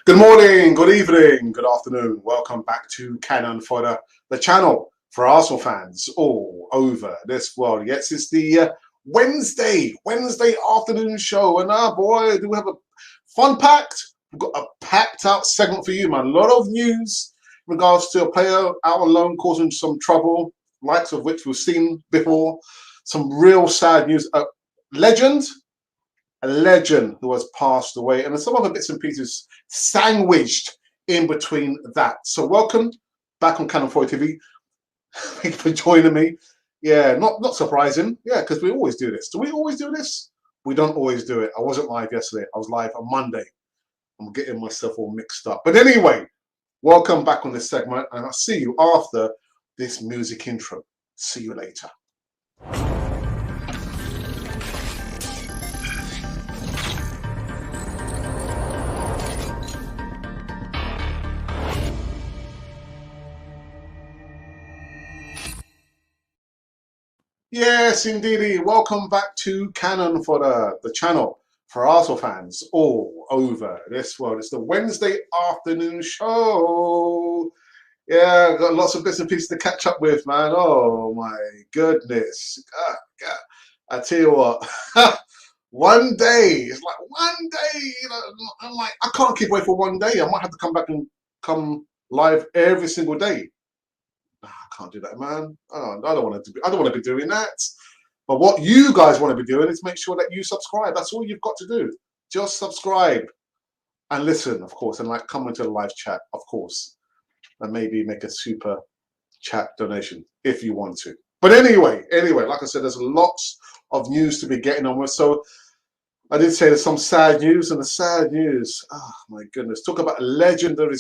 Good morning, good evening, good afternoon. Welcome back to Cannon Fodder, the channel for Arsenal fans all over this world. Yes, it's the Wednesday afternoon show, and boy, do we have a fun packed. We've got a packed out segment for you, man. A lot of news in regards to a player out on loan causing some trouble, likes of which we've seen before. Some real sad news. Legend. A legend who has passed away, and there's some other bits and pieces sandwiched in between that. So welcome back on Cannon 4 TV. Thank you for joining me. Yeah, not surprising. Yeah, because we always do this. Do we always do this? We don't always do it. I wasn't live yesterday. I was live on Monday. I'm getting myself all mixed up. But anyway, welcome back on this segment, and I'll see you after this music intro. See you later. Yes, indeedy. Welcome back to Cannon for the channel for Arsenal fans all over this world. It's the Wednesday afternoon show. Yeah, got lots of bits and pieces to catch up with, man. Oh my goodness. God. I tell you what, one day, it's like one day, I'm like, I can't keep away for one day. I might have to come back and come live every single day. I can't do that, man. I don't want to be doing that. But what you guys want to be doing is make sure that you subscribe. That's all you've got to do. Just subscribe and listen, of course, and like come into the live chat, of course, and maybe make a super chat donation if you want to. But anyway, like I said, there's lots of news to be getting on with. So I did say there's some sad news, and the sad news, oh my goodness, talk about legendary.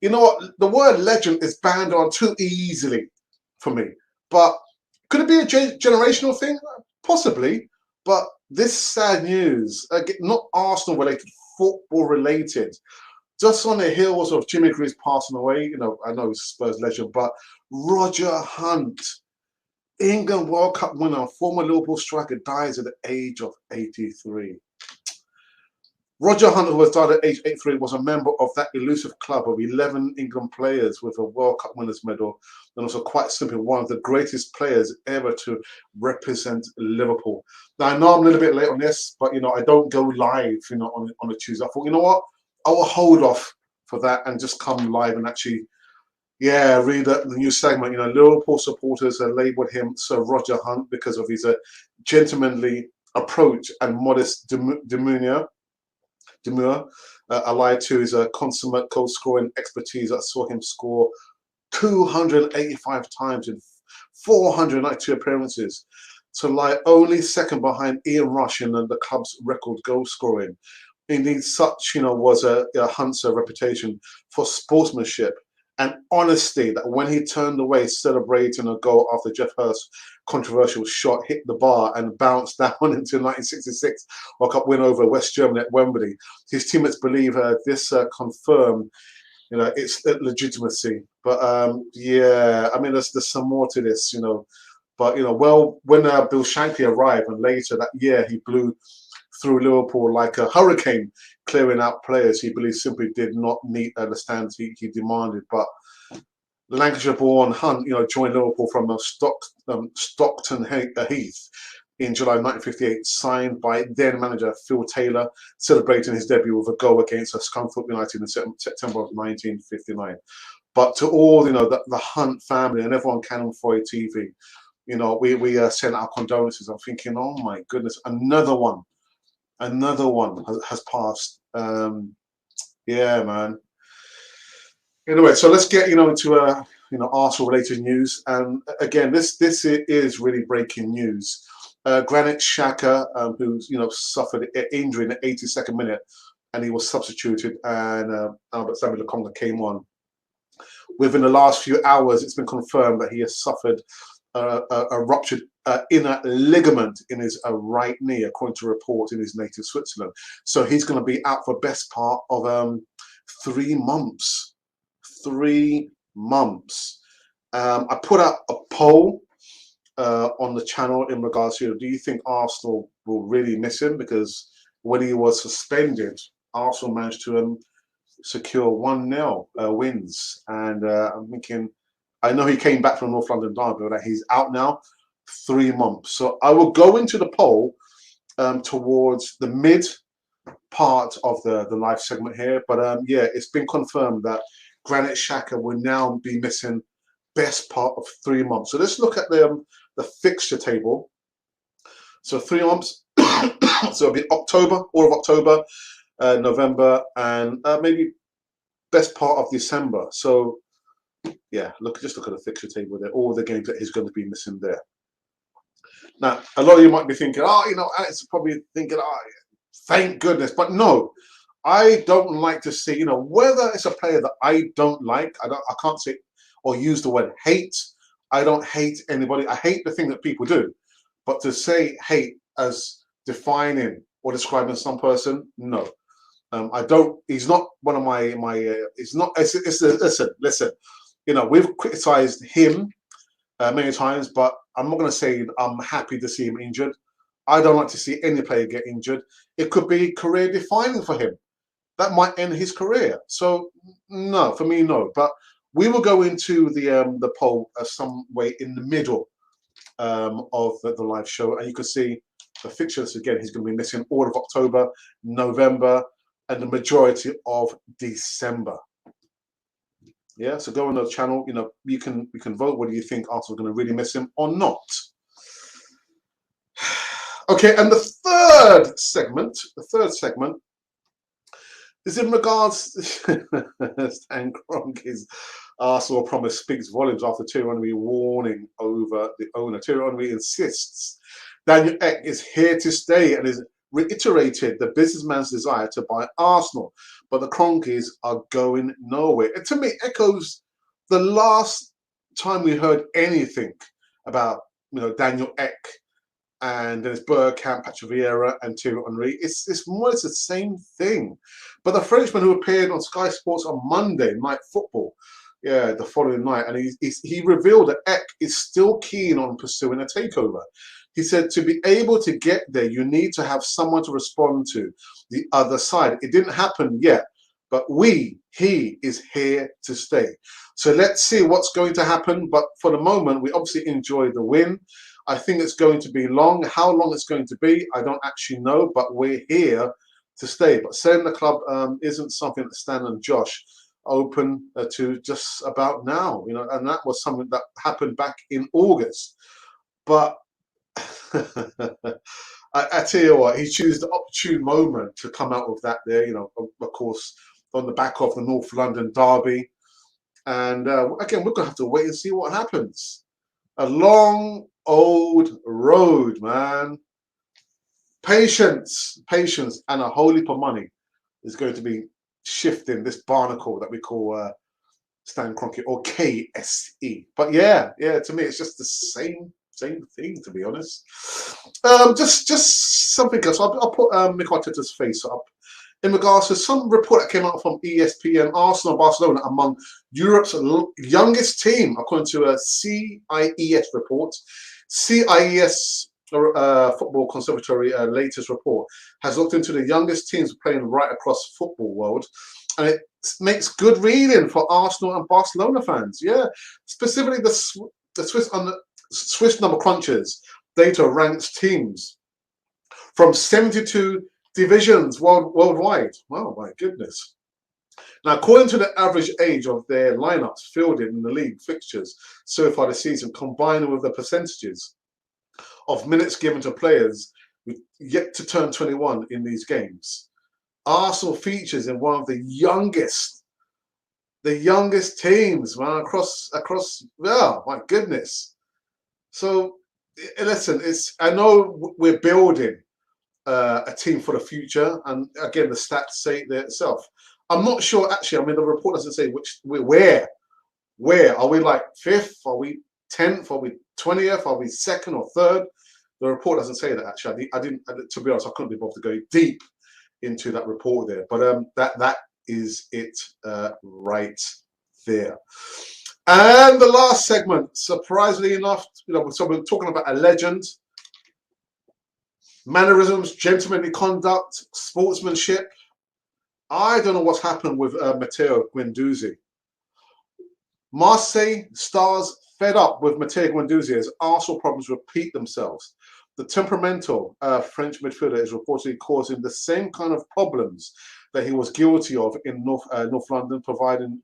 You know what? The word legend is banned on too easily for me. But could it be a generational thing? Possibly. But this sad news, not Arsenal related, football related, just on the heels of Jimmy Greaves passing away, I know he's Spurs legend, but Roger Hunt, England World Cup winner, former Liverpool striker, dies at the age of 83. Roger Hunt, who was died at age 83, was a member of that elusive club of 11 England players with a World Cup winners' medal, and also quite simply one of the greatest players ever to represent Liverpool. Now, I know I'm a little bit late on this, but, I don't go live, on a Tuesday. I thought, you know what? I will hold off for that and just come live and actually, read the new segment. Liverpool supporters have labelled him Sir Roger Hunt because of his gentlemanly approach and modest demeanour, allied to his consummate goal scoring expertise that saw him score 285 times in 492 appearances, to lie only second behind Ian Rush in the club's record goal scoring. Indeed, such was Hunt's reputation for sportsmanship and honesty that when he turned away celebrating a goal after Jeff Hurst's controversial shot hit the bar and bounced down into 1966 World Cup win over West Germany at Wembley, his teammates believe this confirmed its legitimacy. But I mean, there's some more to this, But well, when Bill Shankly arrived and later that year he blew through Liverpool like a hurricane, clearing out players he believed simply did not meet the standards he demanded. But Lancashire-born Hunt, joined Liverpool from Stockton Heath in July 1958, signed by then manager Phil Taylor, celebrating his debut with a goal against Scunthorpe United in September of 1959. But to all the Hunt family and everyone Cannon 4 TV, we send our condolences. I'm thinking, oh my goodness, another one has passed. Yeah, man. Anyway, so let's get into Arsenal related news. And again, this is really breaking news. Granit Xhaka, who's suffered an injury in the 82nd minute, and he was substituted, and Albert Samuel Lokonga came on. Within the last few hours, it's been confirmed that he has suffered a ruptured inner ligament in his right knee, according to reports in his native Switzerland. So he's going to be out for best part of 3 months. 3 months. I put out a poll on the channel in regards to, do you think Arsenal will really miss him? Because when he was suspended, Arsenal managed to secure 1-0 wins. And I'm thinking, I know he came back from North London Derby, but he's out now, 3 months. So I will go into the poll towards the mid part of the live segment here. But yeah, it's been confirmed that Granit Xhaka will now be missing best part of 3 months. So let's look at the fixture table. So 3 months, so it'll be October, all of October, November, and maybe best part of December. So yeah, just look at the fixture table there, all the games that he's going to be missing there. Now, a lot of you might be thinking, oh, you know, Alex is probably thinking, oh, thank goodness. But no, I don't like to see, you know, whether it's a player that I don't like, I can't say or use the word hate. I don't hate anybody. I hate the thing that people do. But to say hate as defining or describing some person, no. I don't. He's not one of my. It's not. Listen. You know, we've criticised him many times, but I'm not going to say I'm happy to see him injured. I don't like to see any player get injured. It could be career defining for him. That might end his career. So no, for me, no. But we will go into the poll some way in the middle of the live show, and you can see the fixtures again. He's going to be missing all of October, November, and the majority of December. Yeah, so go on the channel. You know, you can vote whether you think Arsenal are going to really miss him or not. Okay, and the third segment is in regards to Stan Kroenke's Arsenal promise speaks volumes after Thierry Henry warning over the owner. Thierry Henry insists Daniel Ek is here to stay and is reiterated the businessman's desire to buy Arsenal, but the Kroenkes are going nowhere. And to me, echoes the last time we heard anything about, you know, Daniel Ek and Dennis Bergkamp, Patrick Vieira, and Thierry Henry. It's more or less the same thing. But the Frenchman who appeared on Sky Sports on Monday Night Football, yeah, the following night, and he revealed that Ek is still keen on pursuing a takeover. He said, to be able to get there, you need to have someone to respond to the other side. It didn't happen yet, but he is here to stay. So let's see what's going to happen. But for the moment, we obviously enjoy the win. I think it's going to be long. How long it's going to be, I don't actually know, but we're here to stay. But selling the club isn't something that Stan and Josh open to just about now, you know, and that was something that happened back in August. But I tell you what, he chose the opportune moment to come out with that there, you know, of course, on the back of the North London Derby. And again, we're going to have to wait and see what happens. A long, old road, man. Patience, and a whole heap of money is going to be shifting this barnacle that we call Stan Kroenke, or KSE. But yeah, to me, it's just the same thing, to be honest. Just something else. I'll put Mikel Arteta's face up in regards to some report that came out from ESPN. Arsenal, Barcelona among Europe's youngest team, according to a CIES report. CIES Football Conservatory latest report has looked into the youngest teams playing right across football world, and it makes good reading for Arsenal and Barcelona fans. Yeah, specifically the Swiss number crunchers data ranks teams from 72 divisions worldwide. Wow, my goodness. Now, according to the average age of their lineups fielded in the league fixtures so far this season, combined with the percentages of minutes given to players yet to turn 21 in these games, Arsenal features in one of the youngest teams, man, across. Oh, my goodness. So, listen, I know we're building a team for the future, and again, the stats say it there itself. I'm not sure, actually. I mean, the report doesn't say where. Are we like 5th? Are we 10th? Are we 20th? Are we 2nd or 3rd? The report doesn't say that, actually. I didn't, to be honest, I couldn't be bothered to go deep into that report there. But that is it right there. And the last segment, surprisingly enough, you know, so we're talking about a legend. Mannerisms, gentlemanly conduct, sportsmanship. I don't know what's happened with Matteo Guendouzi. Marseille stars fed up with Matteo Guendouzi as Arsenal problems repeat themselves. The temperamental French midfielder is reportedly causing the same kind of problems that he was guilty of in North London, providing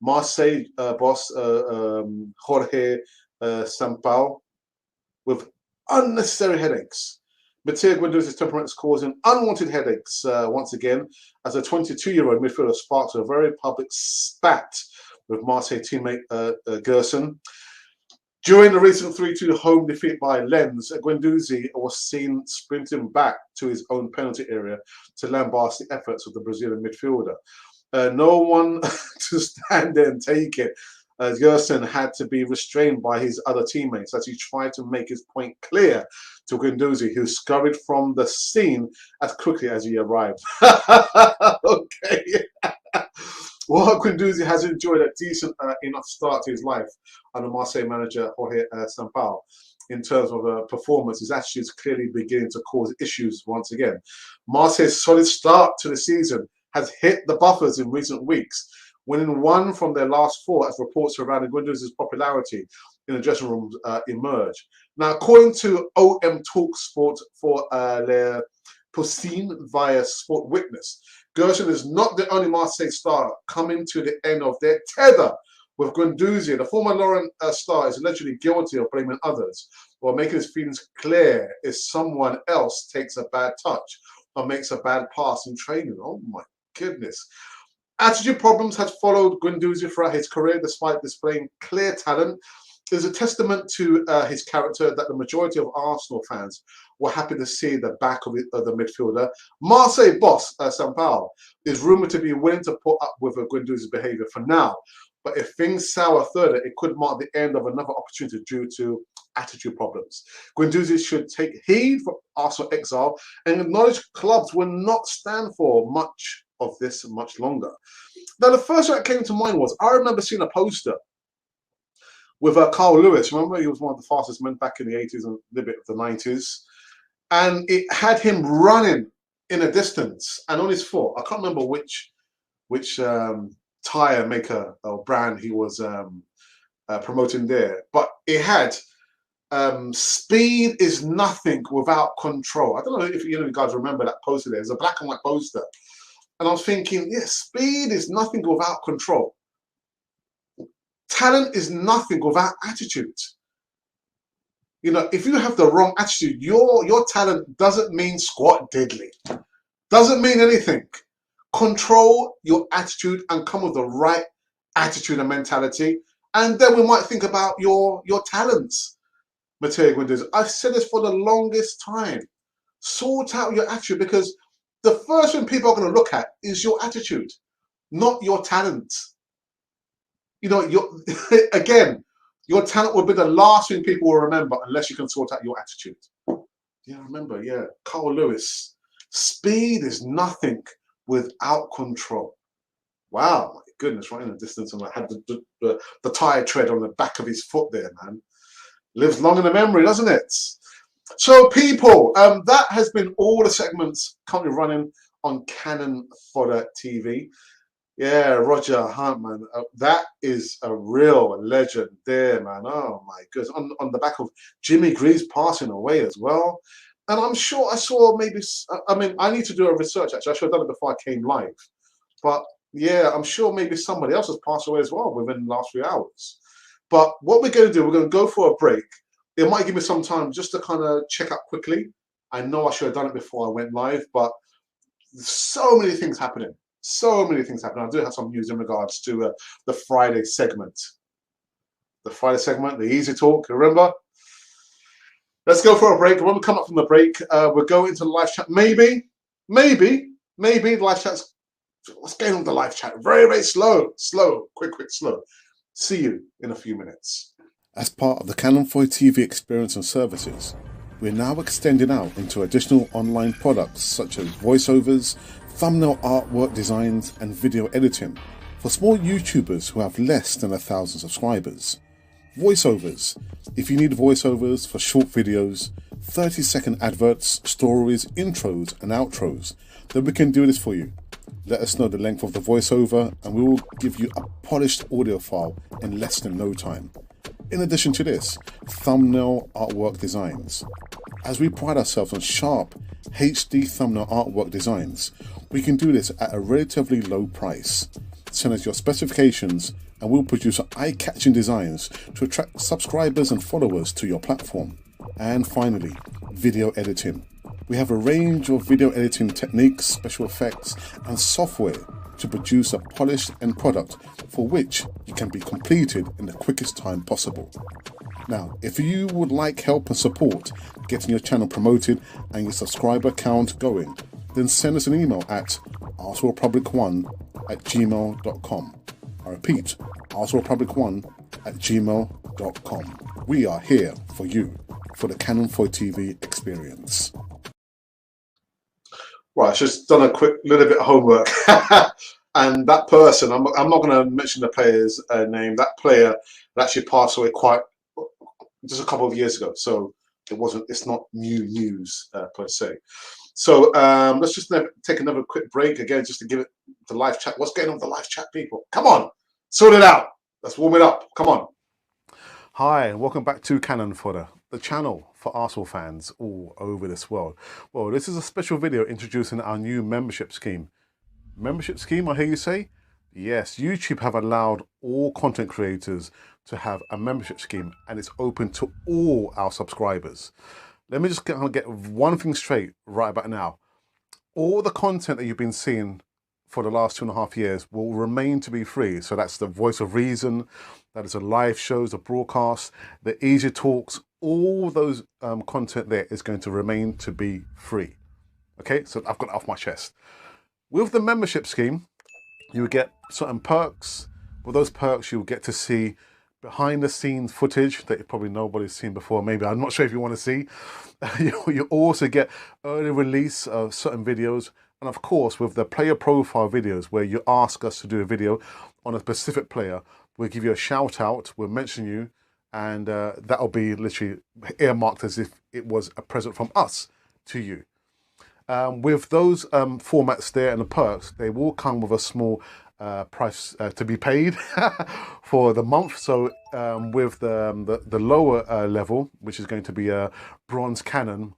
Marseille boss Jorge Sampaio with unnecessary headaches. Matteo Guendouzi's temperament is causing unwanted headaches once again, as a 22-year-old midfielder sparks a very public spat with Marseille teammate Gerson. During the recent 3-2 home defeat by Lens, Guendouzi was seen sprinting back to his own penalty area to lambast the efforts of the Brazilian midfielder. No one to stand there and take it. Gerson had to be restrained by his other teammates as he tried to make his point clear to Guendouzi, who scurried from the scene as quickly as he arrived. Okay. Well, Guendouzi has enjoyed a decent enough start to his life under Marseille manager Jorge Sampaio. In terms of performance, his attitude is clearly beginning to cause issues once again. Marseille's solid start to the season has hit the buffers in recent weeks, winning one from their last four as reports surrounding Guendouzi's popularity in the dressing rooms emerge. Now, according to OM Talk Sport for Le Poussine via Sport Witness, Gerson is not the only Marseille star coming to the end of their tether with Guendouzi. The former Lorient star is allegedly guilty of blaming others or making his feelings clear if someone else takes a bad touch or makes a bad pass in training. Oh my goodness. Attitude problems had followed Guendouzi throughout his career despite displaying clear talent. It is a testament to his character that the majority of Arsenal fans were happy to see the back of the midfielder. Marseille boss Sampaio is rumoured to be willing to put up with Guendouzi's behaviour for now, but if things sour further, it could mark the end of another opportunity due to attitude problems. Guendouzi should take heed from Arsenal exile and acknowledge clubs will not stand for much of this much longer. Now, the first thing that came to mind was, I remember seeing a poster with Carl Lewis. Remember, he was one of the fastest men back in the 80s and a little bit of the 90s. And it had him running in a distance and on his foot. I can't remember which tire maker or brand he was promoting there. But it had speed is nothing without control. I don't know if you guys remember that poster there. It's a black and white poster. And I was thinking, yeah, speed is nothing without control. Talent is nothing without attitude. You know, if you have the wrong attitude, your talent doesn't mean squat diddly. Doesn't mean anything. Control your attitude and come with the right attitude and mentality. And then we might think about your talents, Matteo Guendouzi. I've said this for the longest time. Sort out your attitude, because the first thing people are going to look at is your attitude, not your talent. You know, again, your talent will be the last thing people will remember unless you can sort out your attitude. Yeah, remember, yeah, Carl Lewis. Speed is nothing without control. Wow, my goodness, right in the distance, and I had the tire tread on the back of his foot there, man. Lives long in the memory, doesn't it? So, people, that has been all the segments currently running on Cannon Fodder TV. Yeah, Roger Hunt, man. That is a real legend there, man. Oh, my goodness. On the back of Jimmy Greaves passing away as well. And I'm sure I saw maybe, I mean, I need to do a research, actually. I should have done it before I came live. But, yeah, I'm sure maybe somebody else has passed away as well within the last few hours. But what we're going to do, we're going to go for a break. It might give me some time just to kind of check up quickly. I know I should have done it before I went live, but so many things happening. So many things happening. I do have some news in regards to the Friday segment. The Friday segment, the easy talk, remember? Let's go for a break. When we come up from the break, we'll go into the live chat. Maybe the live chat's, what's going on with the live chat? Very, very slow, quick, slow. See you in a few minutes. As part of the Cannon Fodder TV experience and services, we're now extending out into additional online products such as voiceovers, thumbnail artwork designs and video editing for small YouTubers who have less than 1,000 subscribers. Voiceovers. If you need voiceovers for short videos, 30-second adverts, stories, intros and outros, then we can do this for you. Let us know the length of the voiceover and we will give you a polished audio file in less than no time. In addition to this, thumbnail artwork designs. As we pride ourselves on sharp HD thumbnail artwork designs, we can do this at a relatively low price. Send us your specifications and we'll produce eye-catching designs to attract subscribers and followers to your platform. And finally, video editing. We have a range of video editing techniques, special effects and software to produce a polished end product for which you can be completed in the quickest time possible. Now, if you would like help and support getting your channel promoted and your subscriber count going, then send us an email at arserepublic1@gmail.com. I repeat, arserepublic1@gmail.com. We are here for you, for the Canon 4 TV experience. Right, I've just done a quick little bit of homework. And that person, I'm not going to mention the player's name, that player actually passed away just a couple of years ago. So it's not new news per se. So let's just take another quick break again, just to give it the live chat. What's going on with the live chat, people? Come on, sort it out. Let's warm it up. Come on. Hi, and welcome back to Canon Fodder, the channel for Arsenal fans all over this world. Well, this is a special video introducing our new membership scheme. Membership scheme, I hear you say? Yes, YouTube have allowed all content creators to have a membership scheme, and it's open to all our subscribers. Let me just get one thing straight right about now. All the content that you've been seeing for the last 2.5 years will remain to be free. So that's the Voice of Reason, that is the live shows, the broadcasts, the easy talks, all those content there is going to remain to be free. Okay, so I've got it off my chest. With the membership scheme, you will get certain perks. With those perks, you'll get to see behind the scenes footage that probably nobody's seen before. Maybe, I'm not sure if you want to see. You also get early release of certain videos. And of course, with the player profile videos where you ask us to do a video on a specific player, we'll give you a shout out, we'll mention you, and that'll be literally earmarked as if it was a present from us to you. With those formats there and the perks, they will come with a small price to be paid for the month. So with the lower level, which is going to be a bronze Canon,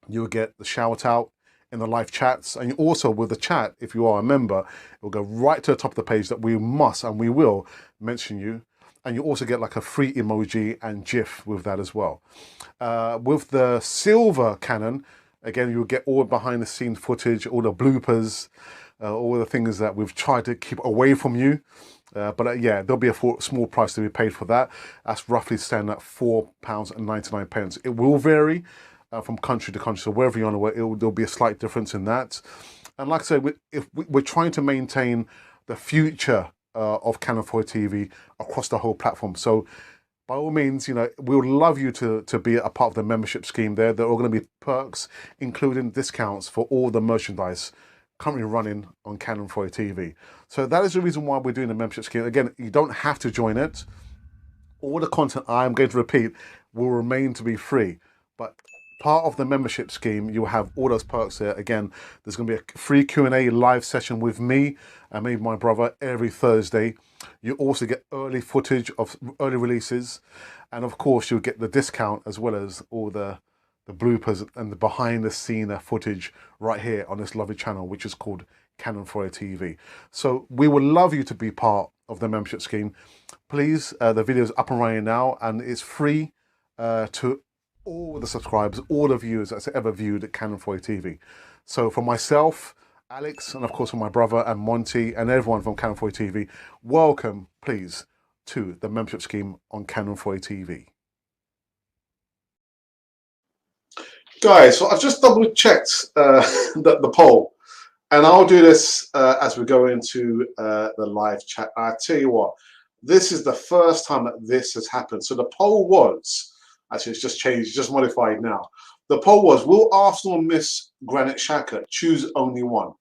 you'll get the shout out in the live chats, and also with the chat, if you are a member, it will go right to the top of the page that we must and we will mention you. And you also get like a free emoji and GIF with that as well. With the silver Canon, again, you'll get all behind the scenes footage, all the bloopers, all the things that we've tried to keep away from you. But yeah, there'll be a small price to be paid for that. That's roughly standing at £4.99. It will vary from country to country. So wherever you're on the way, there'll be a slight difference in that. And like I said, we're trying to maintain the future of Canon 4 TV across the whole platform. So by all means, you know, we would love you to be a part of the membership scheme there. There are going to be perks, including discounts for all the merchandise currently running on Canon 4 TV. So that is the reason why we're doing the membership scheme. Again, you don't have to join it. All the content I'm going to repeat will remain to be free. But part of the membership scheme, you'll have all those perks there. Again, there's going to be a free Q&A live session with me and maybe my brother every Thursday. You also get early footage of early releases. And of course, you'll get the discount as well as all the bloopers and the behind the scene footage right here on this lovely channel, which is called Canon 4 TV. So we would love you to be part of the membership scheme. Please, the video is up and running now, and it's free to all the subscribers, all the viewers that's ever viewed Canon 4 TV. So for myself, Alex, and of course for my brother and Monty and everyone from Canon 4 TV, welcome, please, to the membership scheme on Canon 4 TV. Guys, so I've just double checked the poll, and I'll do this as we go into the live chat. I tell you what, this is the first time that this has happened. So the poll was, actually it's just changed, just modified now. The poll was, will Arsenal miss Granit Xhaka? Choose only one.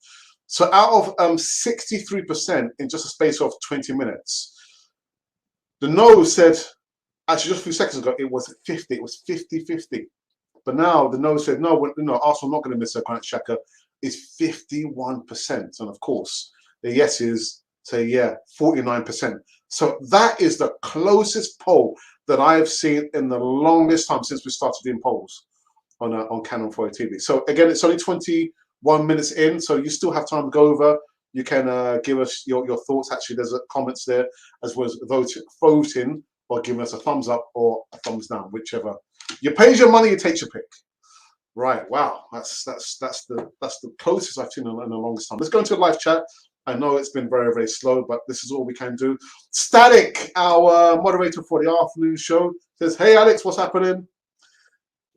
So out of 63% in just a space of 20 minutes, the no said, actually just a few seconds ago, it was 50, it was 50-50. But now the no said, no, Arsenal not going to miss Granit Xhaka. is 51%. And of course, the yeses say, yeah, 49%. So that is the closest poll that I have seen in the longest time since we started doing polls on Canon 4 TV. So again, it's only 21 minutes in, so you still have time to go over. You can give us your thoughts. Actually, there's comments there, as well as voting or giving us a thumbs up or a thumbs down, whichever. You pays your money, you takes your pick. Right, wow, that's the closest I've seen in the longest time. Let's go into a live chat. I know it's been very, very slow, but this is all we can do. Static, our moderator for the afternoon show, says, hey Alex, what's happening?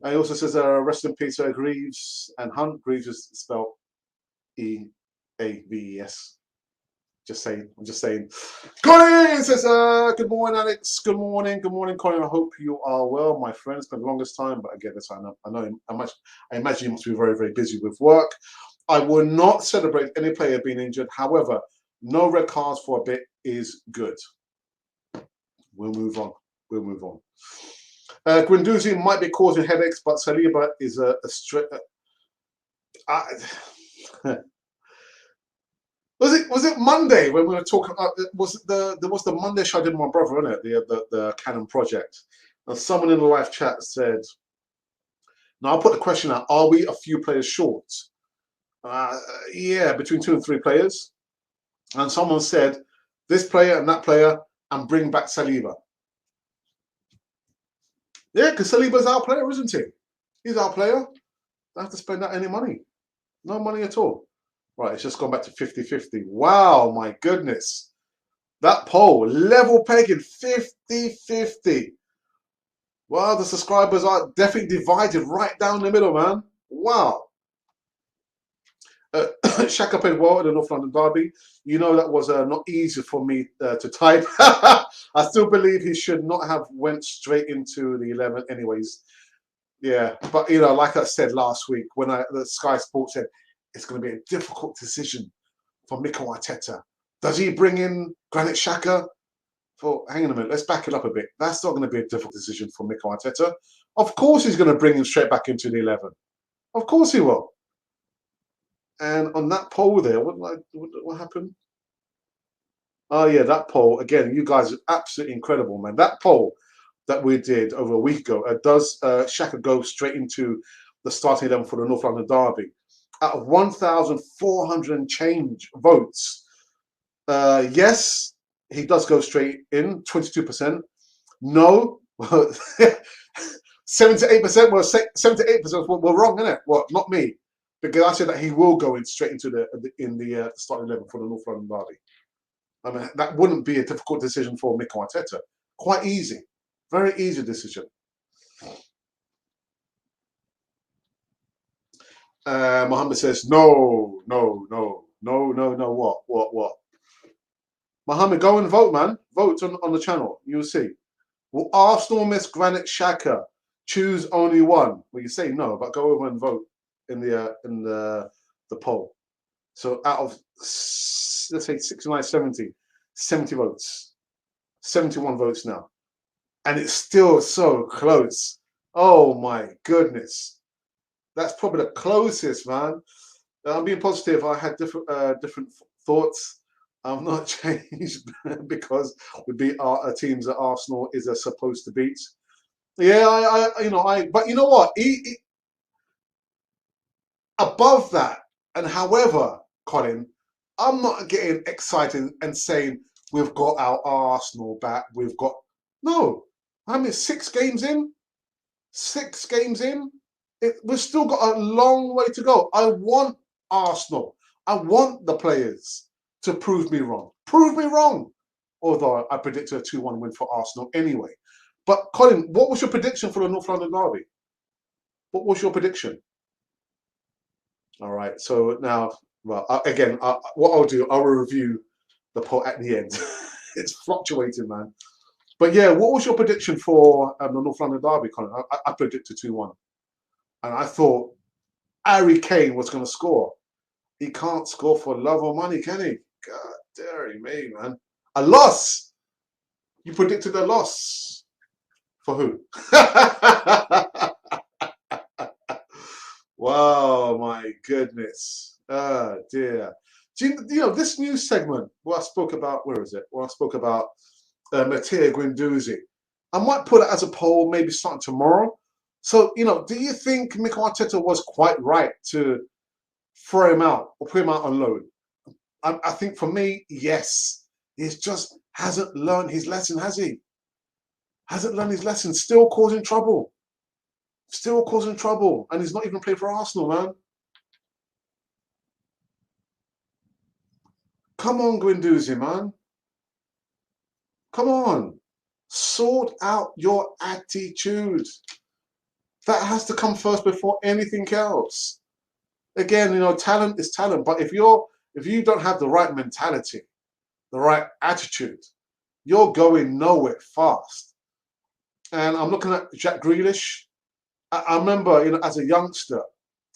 He also says, rest in peace, Greaves and Hunt. Greaves is spelled E-A-V-E-S. Just saying, I'm just saying. Colin says, good morning, Alex. Good morning, Colin. I hope you are well, my friend. It's been the longest time, but again, I imagine you must be very, very busy with work. I will not celebrate any player being injured. However, no red cards for a bit is good. We'll move on. Guendouzi might be causing headaches, but Saliba is a straight. Was it Monday when we were talking about? Was the Monday show I did with my brother, wasn't it? The Canon project. And someone in the live chat said, "Now I'll put the question out: are we a few players short?" Yeah, between 2 and 3 players. And someone said, "This player and that player, and bring back Saliba." Yeah, because Saliba's our player, isn't he? He's our player. Don't have to spend that any money. No money at all. Right, it's just gone back to 50-50. Wow, my goodness. That poll, level pegging, 50-50. Wow, the subscribers are definitely divided right down the middle, man. Wow. Xhaka played well in the North London derby. You know that was not easy for me to type. I still believe he should not have went straight into the 11 anyways. Yeah, but you know, like I said last week when the Sky Sports said it's going to be a difficult decision for Mikel Arteta. Does he bring in Granit Xhaka? Hang on a minute, let's back it up a bit. That's not going to be a difficult decision for Mikel Arteta. Of course he's going to bring him straight back into the 11. Of course he will. And on that poll there, what happened? Oh yeah, that poll, again, you guys are absolutely incredible, man. That poll that we did over a week ago, does Xhaka go straight into the starting 11 for the North London derby? Out of 1,400 and change votes, yes, he does go straight in, 22%. No, 78%. Well, 78% were wrong, innit? Well, not me, because I said that he will go in straight into the starting 11 for the North London derby. I mean, that wouldn't be a difficult decision for Mikel Arteta. Quite easy, very easy decision. Mohammed says, no. What? Mohammed, go and vote, man. Vote on the channel. You'll see. Will Arsenal miss Granit Xhaka? Choose only one. Well, you say no, but go over and vote in the poll. So out of, let's say 69, 70 votes. 71 votes now. And it's still so close. Oh my goodness. That's probably the closest, man. I'm being positive. I had different thoughts. I'm not changed because we beat our teams that Arsenal is supposed to beat. Yeah, but you know what? Above that, and however, Colin, I'm not getting excited and saying we've got our Arsenal back. No. I mean, 6 games in. 6 games in. We've still got a long way to go. I want Arsenal. I want the players to prove me wrong. Prove me wrong. Although I predicted a 2-1 win for Arsenal anyway. But Colin, what was your prediction for the North London derby? What was your prediction? All right. So now, well, again, what I'll do, I will review the poll at the end. It's fluctuating, man. But yeah, what was your prediction for the North London derby, Colin? I predicted 2-1. And I thought Harry Kane was going to score. He can't score for love or money, can he? God, dare me, man. A loss. You predicted a loss. For who? Wow, my goodness. Dear. Do you know this new segment where I spoke about, where is it? Where I spoke about Matteo Guendouzi. I might put it as a poll, maybe starting tomorrow. So, do you think Mikel Arteta was quite right to throw him out or put him out on loan? I think for me, yes. He just hasn't learned his lesson, has he? Hasn't learned his lesson. Still causing trouble. Still causing trouble. And he's not even played for Arsenal, man. Come on, Guendouzi, man. Come on. Sort out your attitude. That has to come first before anything else. Again, talent is talent, but if you don't have the right mentality, the right attitude, you're going nowhere fast. And I'm looking at Jack Grealish. I remember, as a youngster,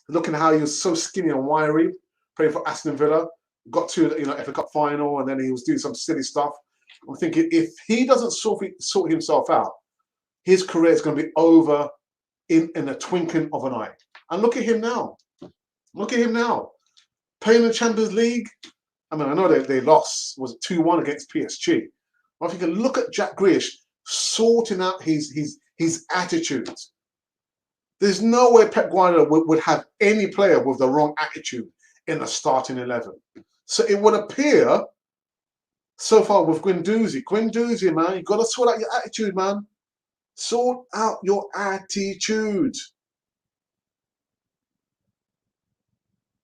looking at how he was so skinny and wiry, playing for Aston Villa, got to FA Cup final, and then he was doing some silly stuff. I'm thinking if he doesn't sort himself out, his career is going to be over in a twinkling of an eye. And look at him now. Look at him now. Playing in the Champions League. I mean, I know they lost. Was it 2-1 against PSG? But if you can look at Jack Grealish sorting out his attitude. There's no way Pep Guardiola would have any player with the wrong attitude in the starting 11. So it would appear so far with Guendouzi. Guendouzi, man, you got to sort out your attitude, man. Sort out your attitude.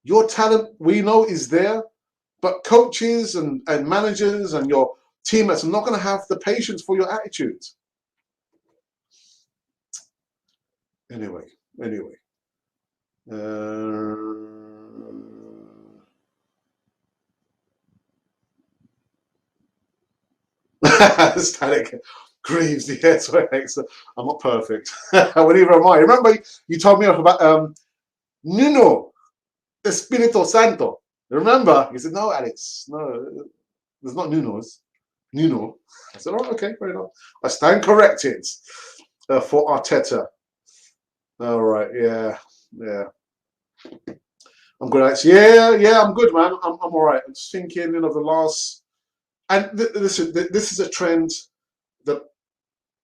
Your talent, we know, is there, but coaches and managers and your teammates are not going to have the patience for your attitude. Anyway. Static. Greaves, yes, I'm not perfect. Well, neither am I. Remember, you told me off about Nuno Espirito Santo. Remember? He said, no, Alex, no, there's not Nuno's. Nuno. I said, oh, okay, fair enough. I stand corrected for Arteta. All right, yeah. I'm good, Alex. Yeah, I'm good, man. I'm all right. I'm just thinking, the last, and this is a trend that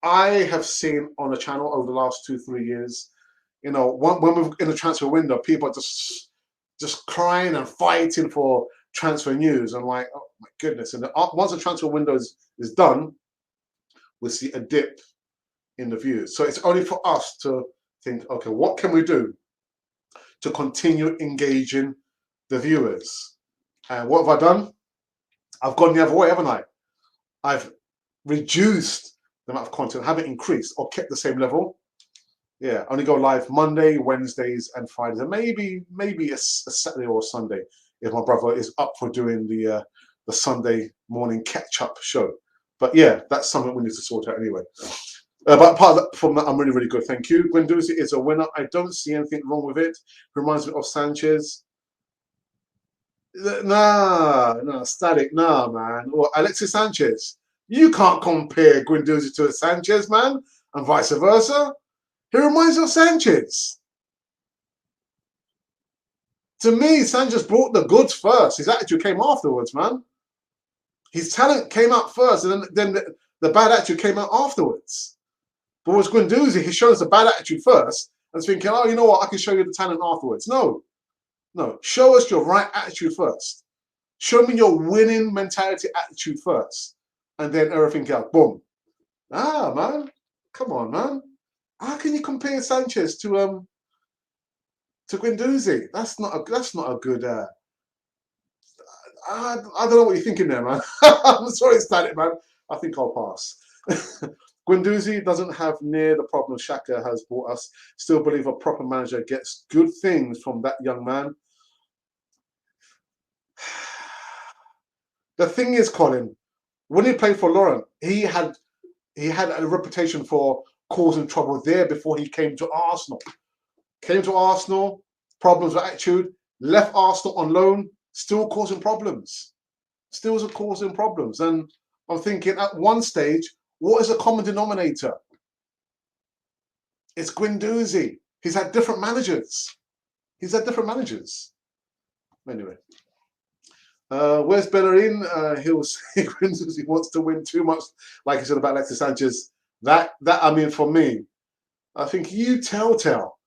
I have seen on the channel over the last 2-3 years. When we're in the transfer window, people are just crying and fighting for transfer news. I'm like, oh my goodness. And once the transfer window is done, we'll see a dip in the views. So it's only for us to think, okay, what can we do to continue engaging the viewers? And what have I done? I've gone the other way, haven't I? I've reduced the amount of content, haven't increased or kept the same level. Yeah, only go live Monday, Wednesdays, and Fridays, and maybe a Saturday or a Sunday if my brother is up for doing the Sunday morning catch-up show. But yeah, that's something we need to sort out anyway. But apart from that, I'm really, really good. Thank you. Guendouzi is a winner. I don't see anything wrong with it. Reminds me of Sanchez. Nah, Static. Nah, man. Or Alexis Sanchez. You can't compare Guendouzi to a Sanchez, man, and vice versa. He reminds me of Sanchez. To me, Sanchez brought the goods first. His attitude came afterwards, man. His talent came out first, and then the bad attitude came out afterwards. But with Guendouzi, he shows the bad attitude first and thinking, oh, you know what, I can show you the talent afterwards. No. Show us your right attitude first. Show me your winning mentality attitude first. And then everything else. Boom. Man. Come on, man. How can you compare Sanchez to Guendouzi? That's not a good. I don't know what you're thinking there, man. I'm sorry, Static, man. I think I'll pass. Guendouzi doesn't have near the problem Xhaka has brought us. Still believe a proper manager gets good things from that young man. The thing is, Colin, when he played for Lorient, he had a reputation for causing trouble there before he came to Arsenal. Came to Arsenal, problems with attitude, left Arsenal on loan, still causing problems. Still causing problems. And I'm thinking at one stage, what is the common denominator? It's Guendouzi. He's had different managers. Anyway. Where's Bellerin? He'll say he wants to win too much, like he said about Alexis Sanchez. That I mean, for me, I think you telltale.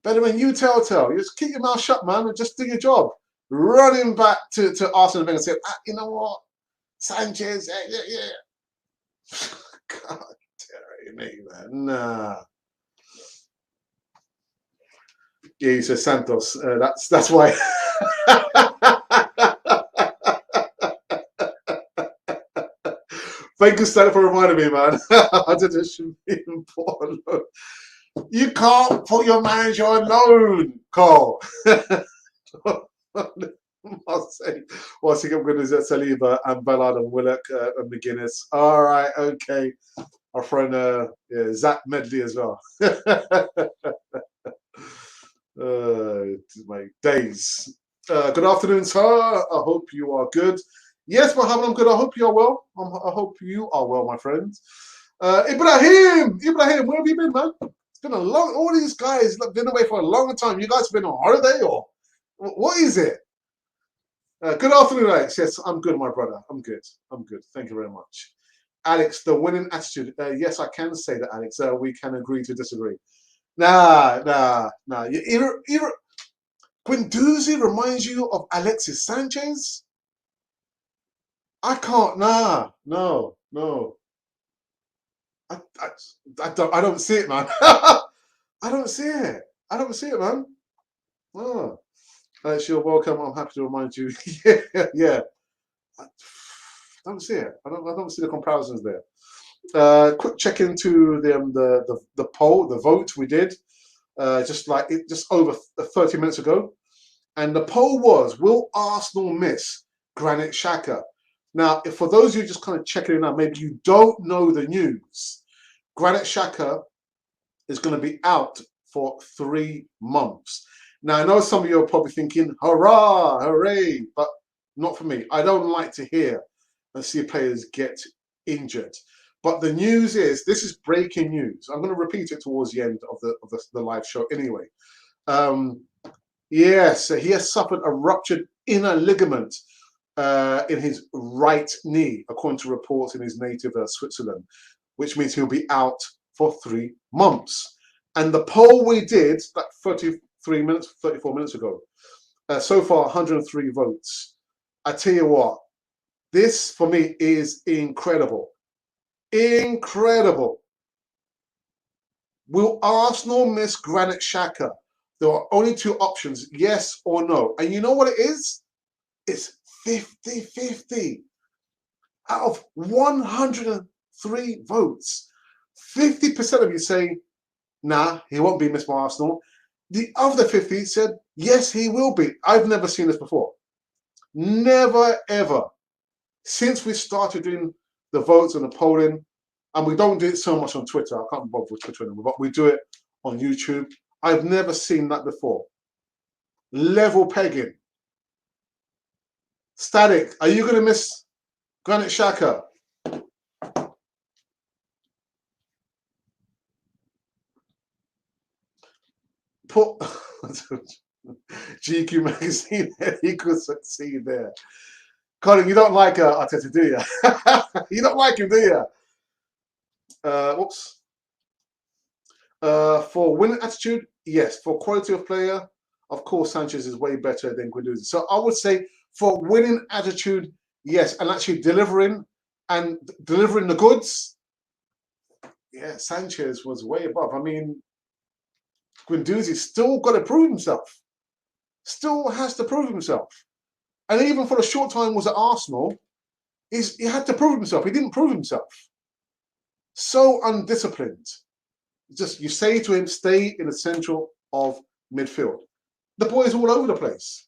Bellerin, you telltale. You just keep your mouth shut, man, and just do your job. Running back to Arsenal and say, you know what, Sanchez, yeah. God damn me, man. Nah. Yeah, he says Santos. That's why. Thank you, Stan, for reminding me, man. I did this should be important. You can't put your manager on loan, Carl. I'll say, once again, I'm going to do Saliba and Ballard and Willock and McGuinness. All right, okay. Our friend Zach Medley as well. My days. Good afternoon, sir. I hope you are good. Yes, Mohammed, I'm good. I hope you are well. I hope you are well, my friends. Ibrahim, where have you been, man? It's been a long. All these guys have been away for a long time. You guys have been on holiday, or what is it? Good afternoon, Alex. Yes, I'm good, my brother. I'm good. Thank you very much. Alex, the winning attitude. Yes, I can say that, Alex. We can agree to disagree. Nah. Guendouzi reminds you of Alexis Sanchez? I can't. No. I don't see it, man. I don't see it, man. Oh. Alex, you're welcome. I'm happy to remind you. yeah. I don't see it. I don't see the comparisons there. Quick check into the poll, the vote we did, just over 30 minutes ago, and the poll was: will Arsenal miss Granit Xhaka? Now, if for those of you just kind of checking it out, maybe you don't know the news, Granit Xhaka is going to be out for 3 months. Now, I know some of you are probably thinking, hurrah, hooray, but not for me. I don't like to hear and see players get injured. But the news is, this is breaking news. I'm going to repeat it towards the end of the live show anyway. Yes, he has suffered a ruptured inner ligament in his right knee, according to reports in his native Switzerland, which means he'll be out for 3 months. And the poll we did, like 34 minutes ago, so far 103 votes. I tell you what, this for me is incredible. Incredible. Will Arsenal miss Granit Xhaka? There are only 2 options, yes or no. And you know what it is? It's 50-50. Out of 103 votes, 50% of you say, nah, he won't be missed by Arsenal. The other 50 said, yes, he will be. I've never seen this before. Never, ever. Since we started doing the votes and the polling, and we don't do it so much on Twitter. I can't bother with Twitter anymore, but we do it on YouTube. I've never seen that before. Level pegging. Static, are you going to miss Granit Xhaka? Put GQ magazine there. He could succeed there. Colin, you don't like Arteta, do you? You don't like him, do you? Whoops. For winning attitude, yes. For quality of player, of course, Sanchez is way better than Guendouzi. So I would say for winning attitude, yes, and actually delivering the goods, yeah, Sanchez was way above. I mean, Guendouzi still got to prove himself. Still has to prove himself. And even for the short time was at Arsenal, he had to prove himself. He didn't prove himself. So undisciplined. Just you say to him, stay in the central of midfield. The boy is all over the place.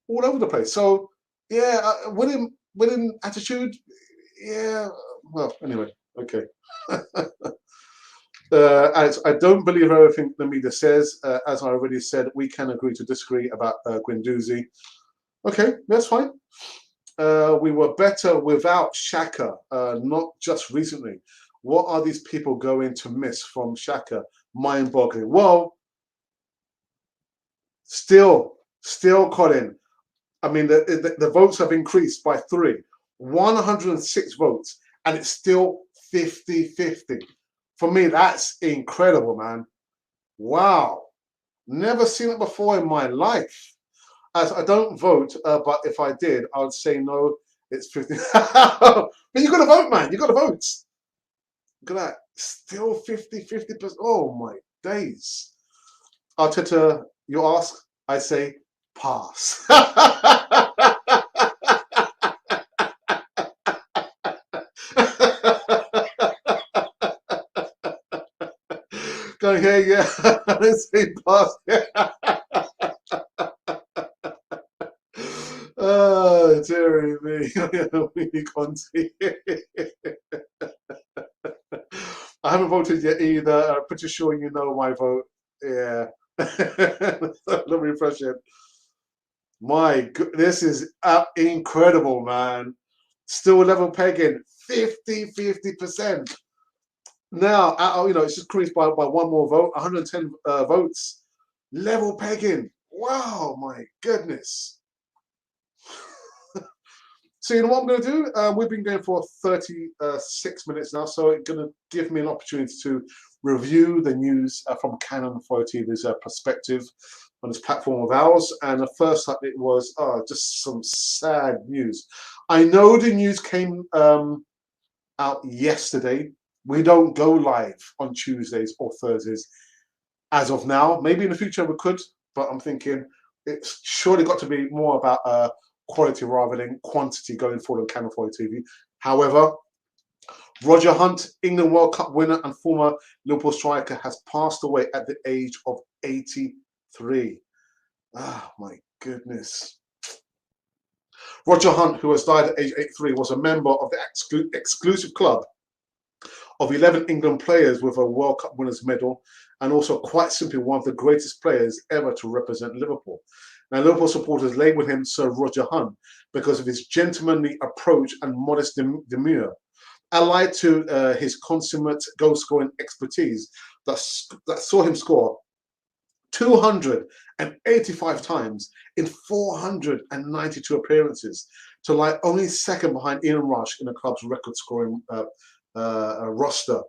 All over the place. So, yeah, winning attitude, yeah. Well, anyway, okay. Alex, I don't believe everything the media says. As I already said, we can agree to disagree about Guendouzi. Okay, that's fine. We were better without Xhaka, not just recently. What are these people going to miss from Xhaka? Mind-boggling. Well, still, Colin, I mean, the votes have increased by 3, 106 votes, and it's still 50-50. For me, that's incredible, man. Wow. Never seen it before in my life. As I don't vote, but if I did, I would say no, it's 50. But you got to vote, man. You got to vote. Look at that. Still 50-50%. Oh, my days. Arteta, you ask, I say pass. Go here, yeah. I say pass. Oh, dearie me. We Conti. I haven't voted yet either. I'm pretty sure you know my vote. Yeah. Let me refresh it. My God, this is incredible, man. Still level pegging, 50-50%. Now, it's just increased by one more vote, 110 votes. Level pegging. Wow, my goodness. So you know what I'm going to do? We've been going for 36 minutes now, so it's going to give me an opportunity to review the news from Canon 4 TV's perspective on this platform of ours. And the first up, it was just some sad news. I know the news came out yesterday. We don't go live on Tuesdays or Thursdays as of now. Maybe in the future we could, but I'm thinking it's surely got to be more about quality rather than quantity going forward on Channel 4 TV. However, Roger Hunt, England World Cup winner and former Liverpool striker, has passed away at the age of 83. Ah, my goodness. Roger Hunt, who has died at age 83, was a member of the exclusive club of 11 England players with a World Cup winners medal, and also quite simply one of the greatest players ever to represent Liverpool. Now, Liverpool supporters labelled him Sir Roger Hunt because of his gentlemanly approach and modest demeanour, allied to his consummate goal-scoring expertise that saw him score 285 times in 492 appearances, to lie only second behind Ian Rush in the club's record-scoring roster.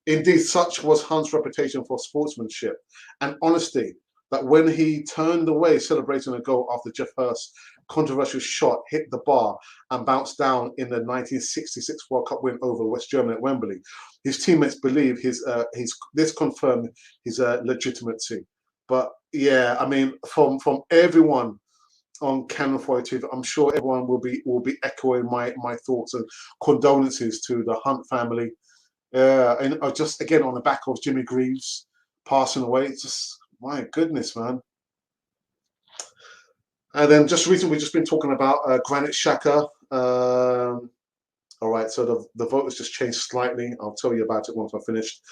Indeed, such was Hunt's reputation for sportsmanship and honesty that when he turned away celebrating a goal after Jeff Hurst's controversial shot hit the bar and bounced down in the 1966 World Cup win over West Germany at Wembley, his teammates believe this confirmed his legitimacy. But yeah, I mean, from everyone on Canon 4 TV, I'm sure everyone will be echoing my thoughts and condolences to the Hunt family. And just again on the back of Jimmy Greaves passing away. It's just, my goodness, man. And then just recently, we've just been talking about Granit Xhaka. All right, so the vote has just changed slightly. I'll tell you about it once I've finished.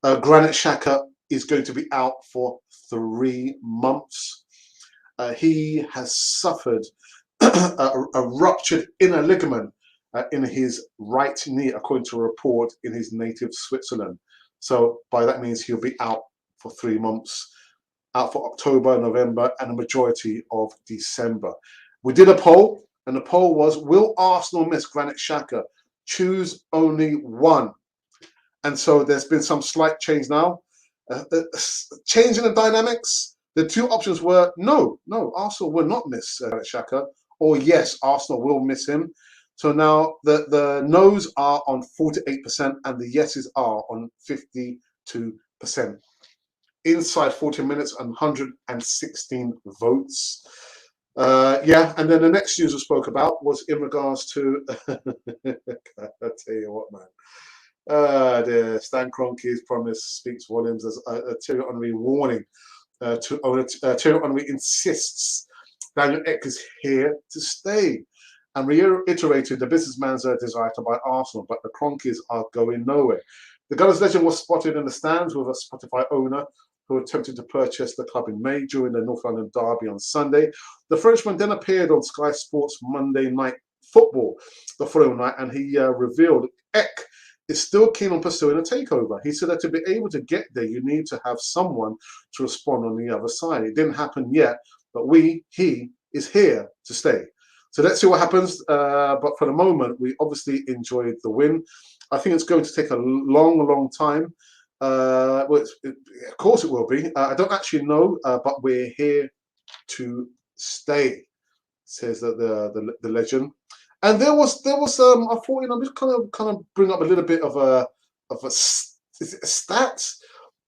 Granit Xhaka is going to be out for 3 months. He has suffered a ruptured inner ligament in his right knee, according to a report in his native Switzerland. So by that means he'll be out for 3 months, out for October, November, and a majority of December. We did a poll, and the poll was, will Arsenal miss Granit Xhaka? Choose only one. And so there's been some slight change now. Change in the dynamics. The two options were no, Arsenal will not miss Granit Xhaka, or yes, Arsenal will miss him. So now the no's are on 48% and the yeses are on 52%. Inside 40 minutes and 116 votes. Yeah, and then the next news I spoke about was in regards to, I tell you what, man. The Stan Kroenke's promise speaks volumes as a Thierry Henry warning. Thierry Henry insists Daniel Ek is here to stay, and reiterated the businessman's desire to buy Arsenal, but the Kroenkes are going nowhere. The Gunners legend was spotted in the stands with a Spotify owner who attempted to purchase the club in May during the North London derby on Sunday. The Frenchman then appeared on Sky Sports Monday Night Football the following night, and he revealed Ek is still keen on pursuing a takeover. He said that to be able to get there, you need to have someone to respond on the other side. It didn't happen yet, but he is here to stay. So let's see what happens. But for the moment, we obviously enjoyed the win. I think it's going to take a long time. Of course it will be. I don't actually know, but we're here to stay, says the legend. And there was I thought, I'm just kind of bring up a little bit of a stats.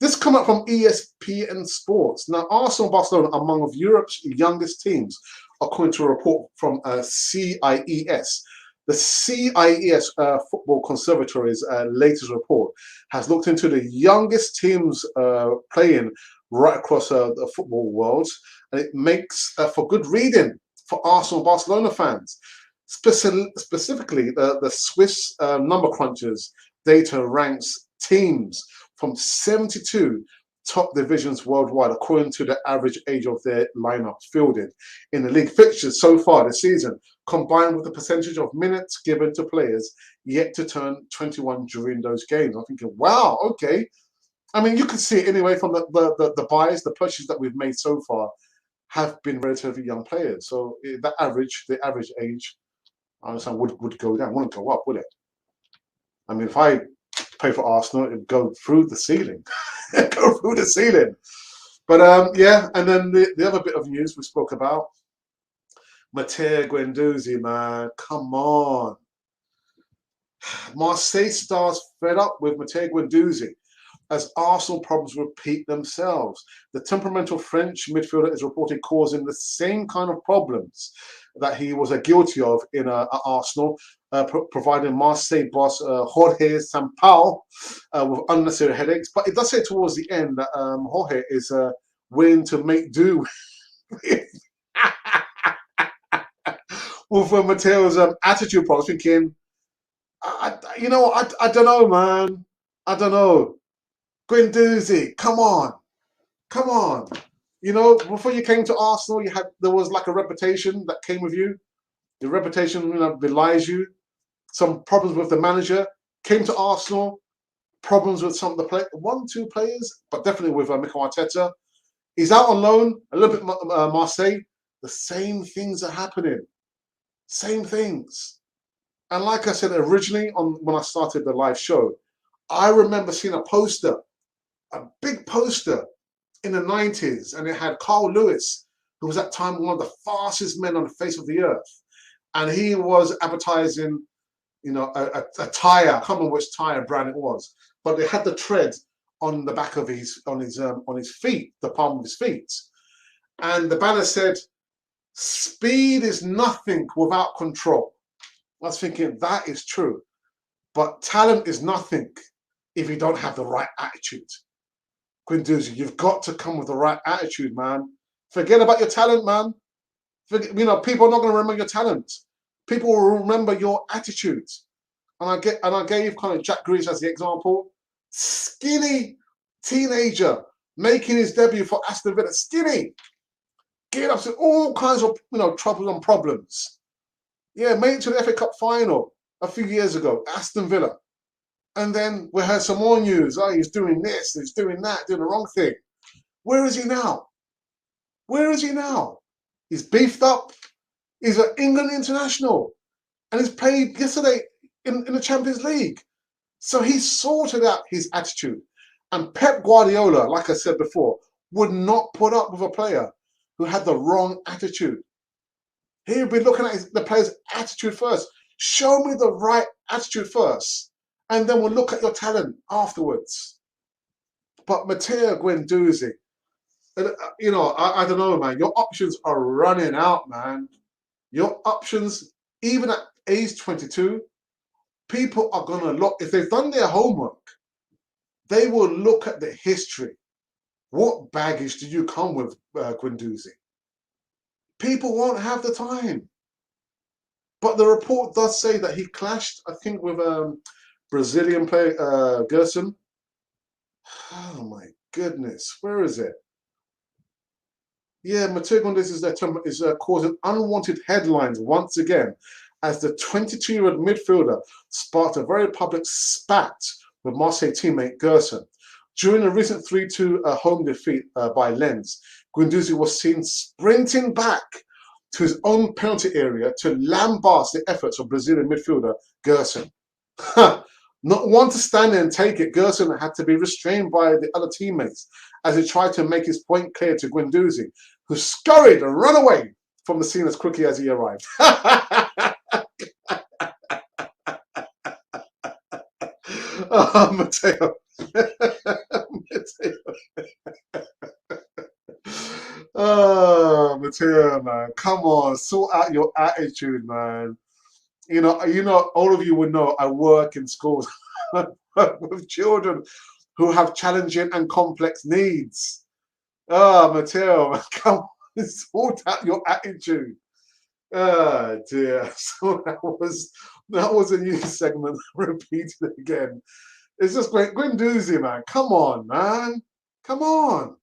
This come up from ESPN Sports. Now, Arsenal and Barcelona are among of Europe's youngest teams, according to a report from CIES. The CIES Football Conservatory's latest report has looked into the youngest teams playing right across the football world, and it makes for good reading for Arsenal and Barcelona fans. Specifically, the Swiss number crunchers data ranks teams from 72 top divisions worldwide according to the average age of their lineup fielded in the league fixtures so far this season, combined with the percentage of minutes given to players yet to turn 21 during those games. I'm thinking, wow, okay. I mean, you can see it anyway from the buys, the purchases that we've made so far have been relatively young players. So the average age, I understand, would go down. Wouldn't go up, would it? I mean, if I pay for Arsenal, it'd go through the ceiling. Go through the ceiling. But yeah, and then the other bit of news we spoke about, Matteo Guendouzi, man, come on. Marseille stars fed up with Matteo Guendouzi as Arsenal problems repeat themselves. The temperamental French midfielder is reported causing the same kind of problems that he was guilty of in Arsenal, providing Marseille boss Jorge Sampaio with unnecessary headaches. But it does say towards the end that Jorge is willing to make do with Matteo's attitude problems, thinking, I don't know, man. I don't know. Guendouzi, come on. You know, before you came to Arsenal, there was like a reputation that came with you. The reputation, belies you. Some problems with the manager. Came to Arsenal, problems with some of the two players, but definitely with Mikel Arteta. He's out on loan, a little bit Marseille. The same things are happening. Same things. And like I said originally when I started the live show, I remember seeing a poster, a big poster in the 90s, and it had Carl Lewis, who was at that time one of the fastest men on the face of the earth. And he was advertising, a tire. I can't remember which tire brand it was, but they had the tread on the back of his feet, the palm of his feet. And the banner said, "Speed is nothing without control." I was thinking, that is true. But talent is nothing if you don't have the right attitude. Guendouzi, you've got to come with the right attitude, man. Forget about your talent, man. People are not going to remember your talent. People will remember your attitude. And I gave kind of Jack Grealish as the example. Skinny teenager making his debut for Aston Villa. Skinny. Getting up to all kinds of troubles and problems. Yeah, made it to the FA Cup final a few years ago, Aston Villa. And then we heard some more news. Oh, he's doing this, he's doing that, doing the wrong thing. Where is he now? Where is he now? He's beefed up. He's an England international. And he's played yesterday in the Champions League. So he's sorted out his attitude. And Pep Guardiola, like I said before, would not put up with a player who had the wrong attitude. He'll be looking at the player's attitude first. Show me the right attitude first, and then we'll look at your talent afterwards. But Matteo Guendouzi, I don't know, man. Your options are running out, man. Your options, even at age 22, people are going to look. If they've done their homework, they will look at the history. What baggage do you come with, Guendouzi? People won't have the time. But the report does say that he clashed, I think, with Brazilian player Gerson. Oh my goodness, where is it? Yeah, Matteo Guendouzi is causing unwanted headlines once again, as the 22-year-old midfielder sparked a very public spat with Marseille teammate Gerson. During a recent 3-2 home defeat by Lens, Guendouzi was seen sprinting back to his own penalty area to lambast the efforts of Brazilian midfielder Gerson. Not one to stand there and take it, Gerson had to be restrained by the other teammates as he tried to make his point clear to Guendouzi, who scurried and ran away from the scene as quickly as he arrived. Oh, Matteo. Matteo. Oh, Matteo, man. Come on, sort out your attitude, man. All of you would know I work in schools with children who have challenging and complex needs. Oh, Matteo, come on, sort out your attitude. Oh dear. So that was a new segment repeated again. It's just great. Guendouzi, man. Come on, man. Come on.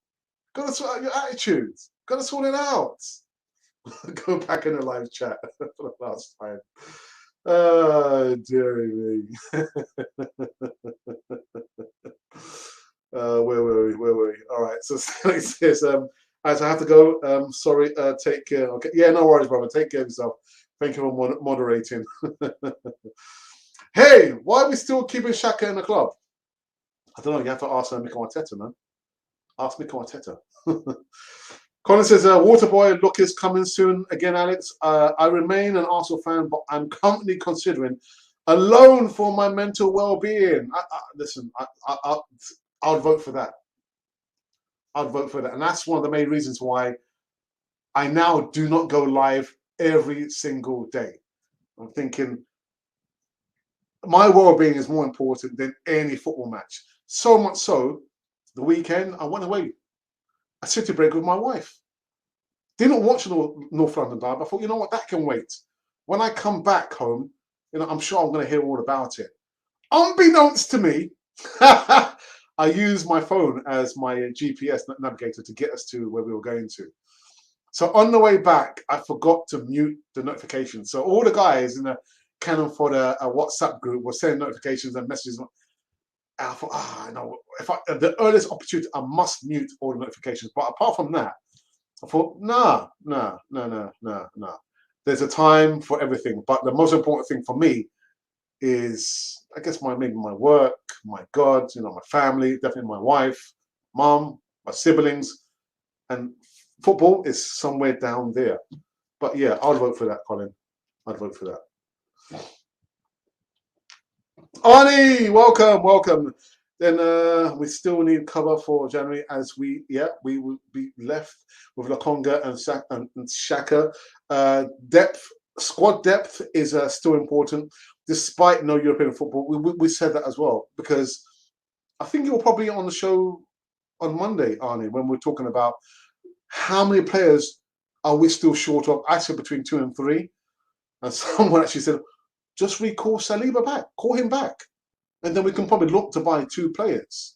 Gotta sort out your attitudes. Gotta sort it out. Go back in the live chat for the last time. Oh, dearie me. Where were we? All right. So it says, as I have to go, sorry, take care. Okay. Yeah, no worries, brother. Take care of yourself. Thank you for moderating. Hey, why are we still keeping Xhaka in the club? I don't know. You have to ask Mikel Arteta, man. Ask Mikel Arteta. Colin says, Waterboy look is coming soon again, Alex. I remain an Arsenal fan, but I'm currently considering a loan for my mental well-being. Listen, I'll vote for that. I'd vote for that. And that's one of the main reasons why I now do not go live every single day. I'm thinking my well-being is more important than any football match. So much so, the weekend, I went away. A city break with my wife. Didn't watch North London Derby. I thought, you know what, that can wait. When I come back home, I'm sure I'm going to hear all about it. Unbeknownst to me, I used my phone as my GPS navigator to get us to where we were going to. So on the way back, I forgot to mute the notifications. So all the guys in the Cannon for the WhatsApp group were sending notifications and messages. And I thought, no, the earliest opportunity, I must mute all the notifications. But apart from that, I thought, no. There's a time for everything. But the most important thing for me is, I guess, maybe my work, my God, my family, definitely my wife, mom, my siblings, and football is somewhere down there. But yeah, I'd vote for that, Colin. I'd vote for that. Arnie, welcome. Then we still need cover for January as we will be left with Lokonga and Xhaka. Squad depth is still important, despite no European football. We said that as well, because I think you were probably on the show on Monday, Arnie, when we were talking about how many players are we still short of. I said between 2 and 3, and someone actually said, just recall Saliba back, call him back. And then we can probably look to buy 2 players.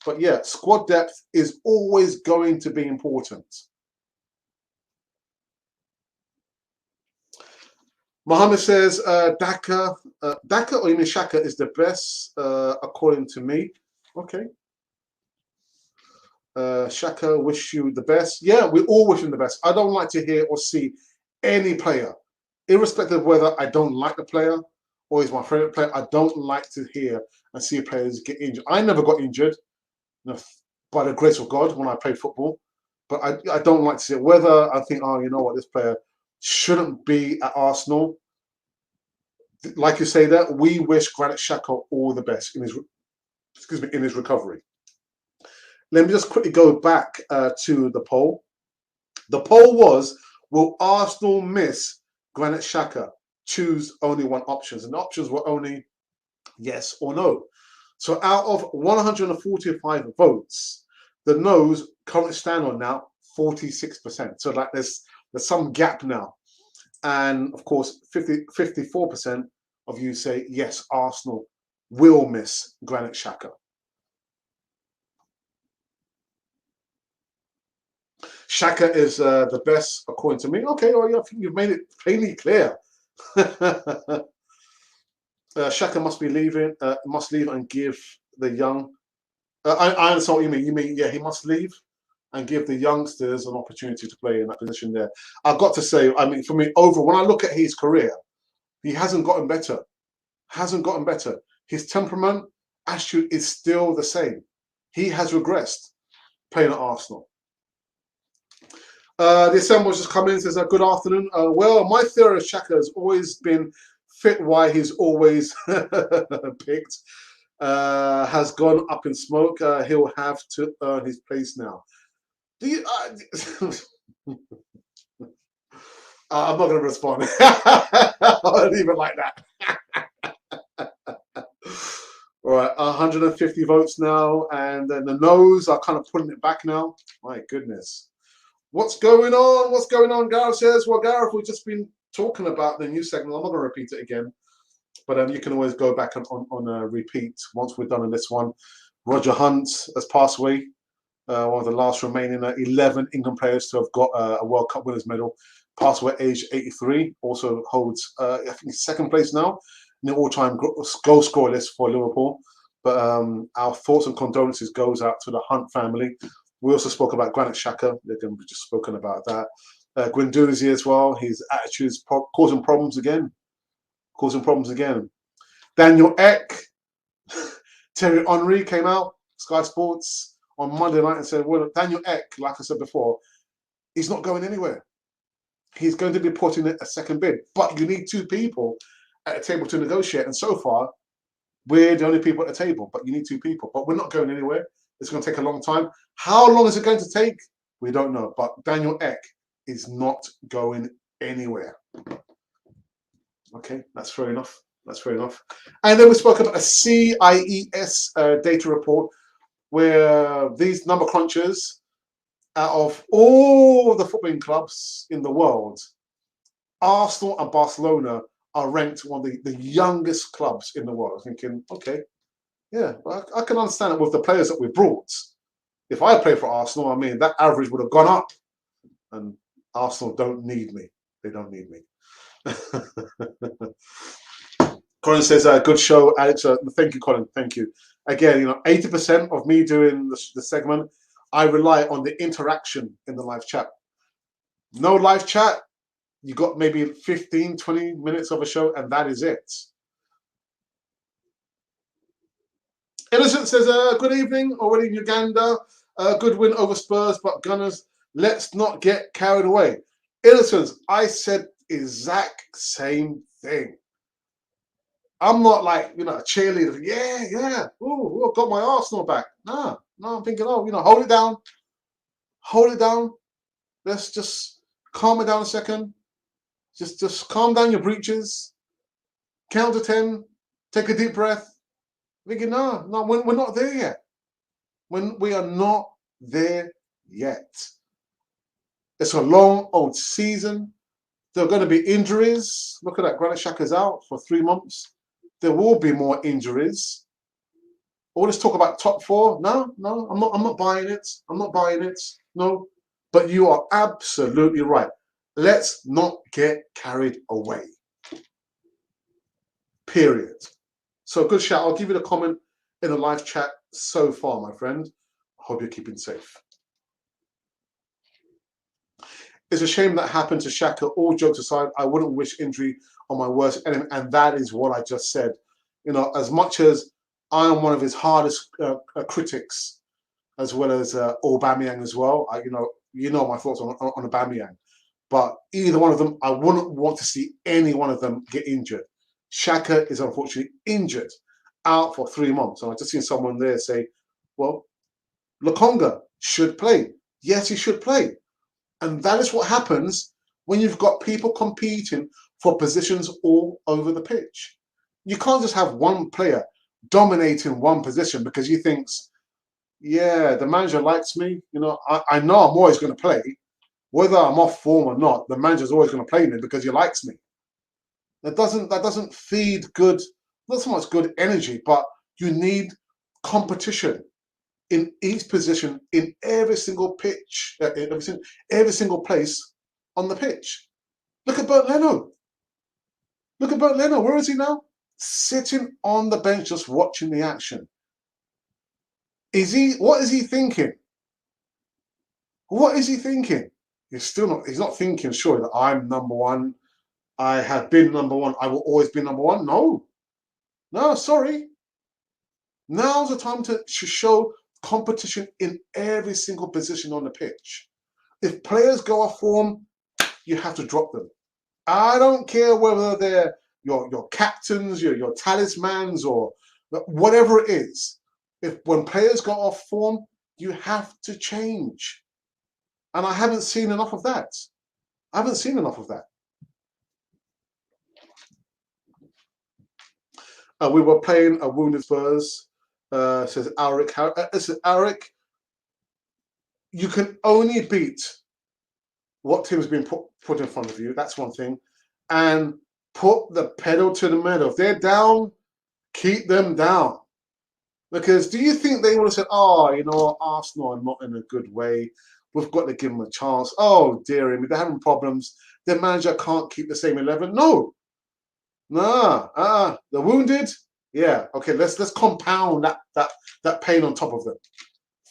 But yeah, squad depth is always going to be important. Mohammed says, Daka, or you mean Xhaka, is the best, according to me. Okay. Xhaka, wish you the best. Yeah, we all wish him the best. I don't like to hear or see any player, irrespective of whether I don't like the player or he's my favorite player. I don't like to hear and see players get injured. I never got injured, by the grace of God, when I played football. But I don't like to see it. Whether I think, you know what, this player shouldn't be at Arsenal. Like you say that, we wish Granit Xhaka all the best in his recovery. Let me just quickly go back to the poll. The poll was, will Arsenal miss Granit Xhaka? Choose only one option. And the options were only yes or no. So out of 145 votes, the no's currently stand on now 46%. So like there's some gap now. And of course, 54% of you say yes, Arsenal will miss Granit Xhaka. Xhaka is the best, according to me. Okay, well, I think you've made it plainly clear. Xhaka must leave and give the young. I understand what you mean. You mean, yeah, he must leave and give the youngsters an opportunity to play in that position there. I've got to say, I mean, for me, when I look at his career, he hasn't gotten better. Hasn't gotten better. His temperament, attitude is still the same. He has regressed playing at Arsenal. The assemblage just come in and says, good afternoon. Well, my theory of Xhaka has always been fit why he's always picked. Has gone up in smoke. He'll have to earn his place now. Do you? I'm not going to respond. I don't even like that. All right, 150 votes now, and then the no's are kind of putting it back now. My goodness. What's going on? What's going on? Gareth says, well, Gareth, we've just been talking about the new segment. I'm not going to repeat it again, but you can always go back on a repeat once we're done on this one. Roger Hunt has passed away, one of the last remaining 11 England players to have got a World Cup winners medal. Passed away at age 83. Also holds, I think, second place now in the all-time goal scorer list for Liverpool. But our thoughts and condolences goes out to the Hunt family. We also spoke about Granit Xhaka. We've just spoken about that. Guendouzi as well. His attitude's causing problems again. Daniel Ek, Thierry Henry came out, Sky Sports, on Monday night and said, well, Daniel Ek, like I said before, he's not going anywhere. He's going to be put in a second bid. But you need two people at a table to negotiate. And so far, we're the only people at the table. But you need two people. But we're not going anywhere. It's going to take a long time. How long is it going to take? We don't know. But Daniel Ek is not going anywhere. Okay, that's fair enough. And then we spoke about a CIES data report where these number crunchers, out of all the footballing clubs in the world, Arsenal and Barcelona are ranked one of the youngest clubs in the world. I'm thinking, okay, yeah, well, I can understand it with the players that we brought. If I play for Arsenal, I mean, that average would have gone up. And Arsenal don't need me. They don't need me. Colin says, good show, Alex. Thank you, Colin. Thank you. Again, 80% of me doing the segment, I rely on the interaction in the live chat. No live chat, you got maybe 15, 20 minutes of a show, and that is it. Innocent says, good evening, already in Uganda. Good win over Spurs, but Gunners, let's not get carried away. Innocent, I said exact same thing. I'm not like, a cheerleader. Yeah. Ooh, I've got my Arsenal back. No, I'm thinking, hold it down. Hold it down. Let's just calm it down a second. Just calm down your breeches. Count to 10. Take a deep breath. Thinking, no, we're not there yet. We are not there yet. It's a long old season. There are going to be injuries. Look at that. Granit Xhaka's out for 3 months. There will be more injuries. All this talk about top four. No, I'm not buying it. I'm not buying it. No. But you are absolutely right. Let's not get carried away. Period. So good shout. I'll give you the comment in the live chat so far, my friend. I hope you're keeping safe. It's a shame that happened to Xhaka. All jokes aside, I wouldn't wish injury on my worst enemy. And that is what I just said. As much as I am one of his hardest critics, as well as Aubameyang as well. My thoughts on Aubameyang. But either one of them, I wouldn't want to see any one of them get injured. Xhaka is unfortunately injured, out for 3 months. And I just seen someone there say, well, Lokonga should play. Yes, he should play. And that is what happens when you've got people competing for positions all over the pitch. You can't just have one player dominating one position because he thinks, yeah, the manager likes me. I know I'm always going to play. Whether I'm off form or not, the manager's always going to play me because he likes me. That doesn't feed good, not so much good energy, but you need competition in each position, in every single pitch, every single place on the pitch. Look at Bert Leno. Where is he now? Sitting on the bench, just watching the action. What is he thinking? What is he thinking? He's not thinking, sure, that I'm number one. I have been number one. I will always be number one. No, no, sorry. Now's the time to show competition in every single position on the pitch. If players go off form, you have to drop them. I don't care whether they're your captains, your talismans, or whatever it is. If when players go off form, you have to change. And I haven't seen enough of that. I haven't seen enough of that. We were playing a wounded Spurs, says Alric. Listen, Alric, you can only beat what team has been put in front of you. That's one thing. And put the pedal to the metal. If they're down, keep them down. Because do you think they would have said, oh, you know what, Arsenal are not in a good way. We've got to give them a chance. Oh, dear me, they're having problems. Their manager can't keep the same 11. No. Nah. The wounded, yeah. Okay, let's compound that pain on top of them.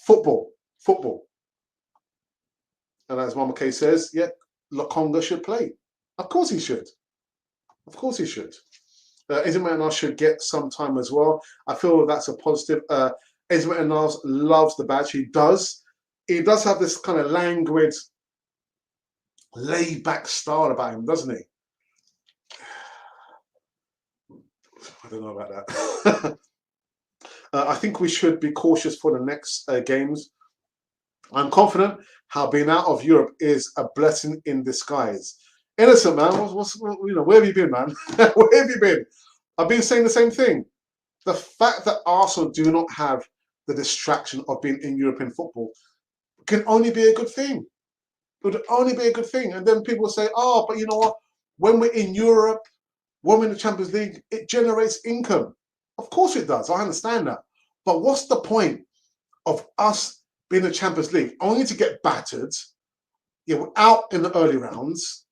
Football. And as Mama K says, yeah, Lokonga should play. Of course he should. Ismail should get some time as well. I feel that's a positive. Ismail loves the badge. He does. He does have this kind of languid, laid-back style about him, doesn't he? I don't know about that. I think we should be cautious for the next games. I'm confident how being out of Europe is a blessing in disguise. Innocent, man. Where have you been, man? Where have you been? I've been saying the same thing. The fact that Arsenal do not have the distraction of being in European football can only be a good thing. It would only be a good thing. And then people say, oh, but you know what? When we're in Europe, when we're in the Champions League, it generates income. Of course it does. I understand that. But what's the point of us being in the Champions League only to get battered? Yeah, we're out in the early rounds.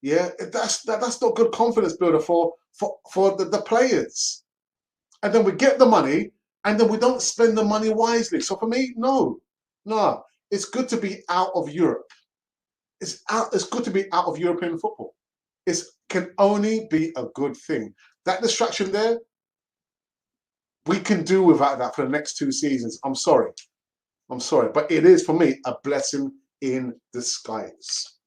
Yeah, that's not good confidence builder for the players. And then we get the money, and then we don't spend the money wisely. So for me, no. It's good to be out of Europe. It's good to be out of European football. It can only be a good thing. That distraction there, we can do without that for the next 2 seasons. I'm sorry, but it is for me a blessing in disguise.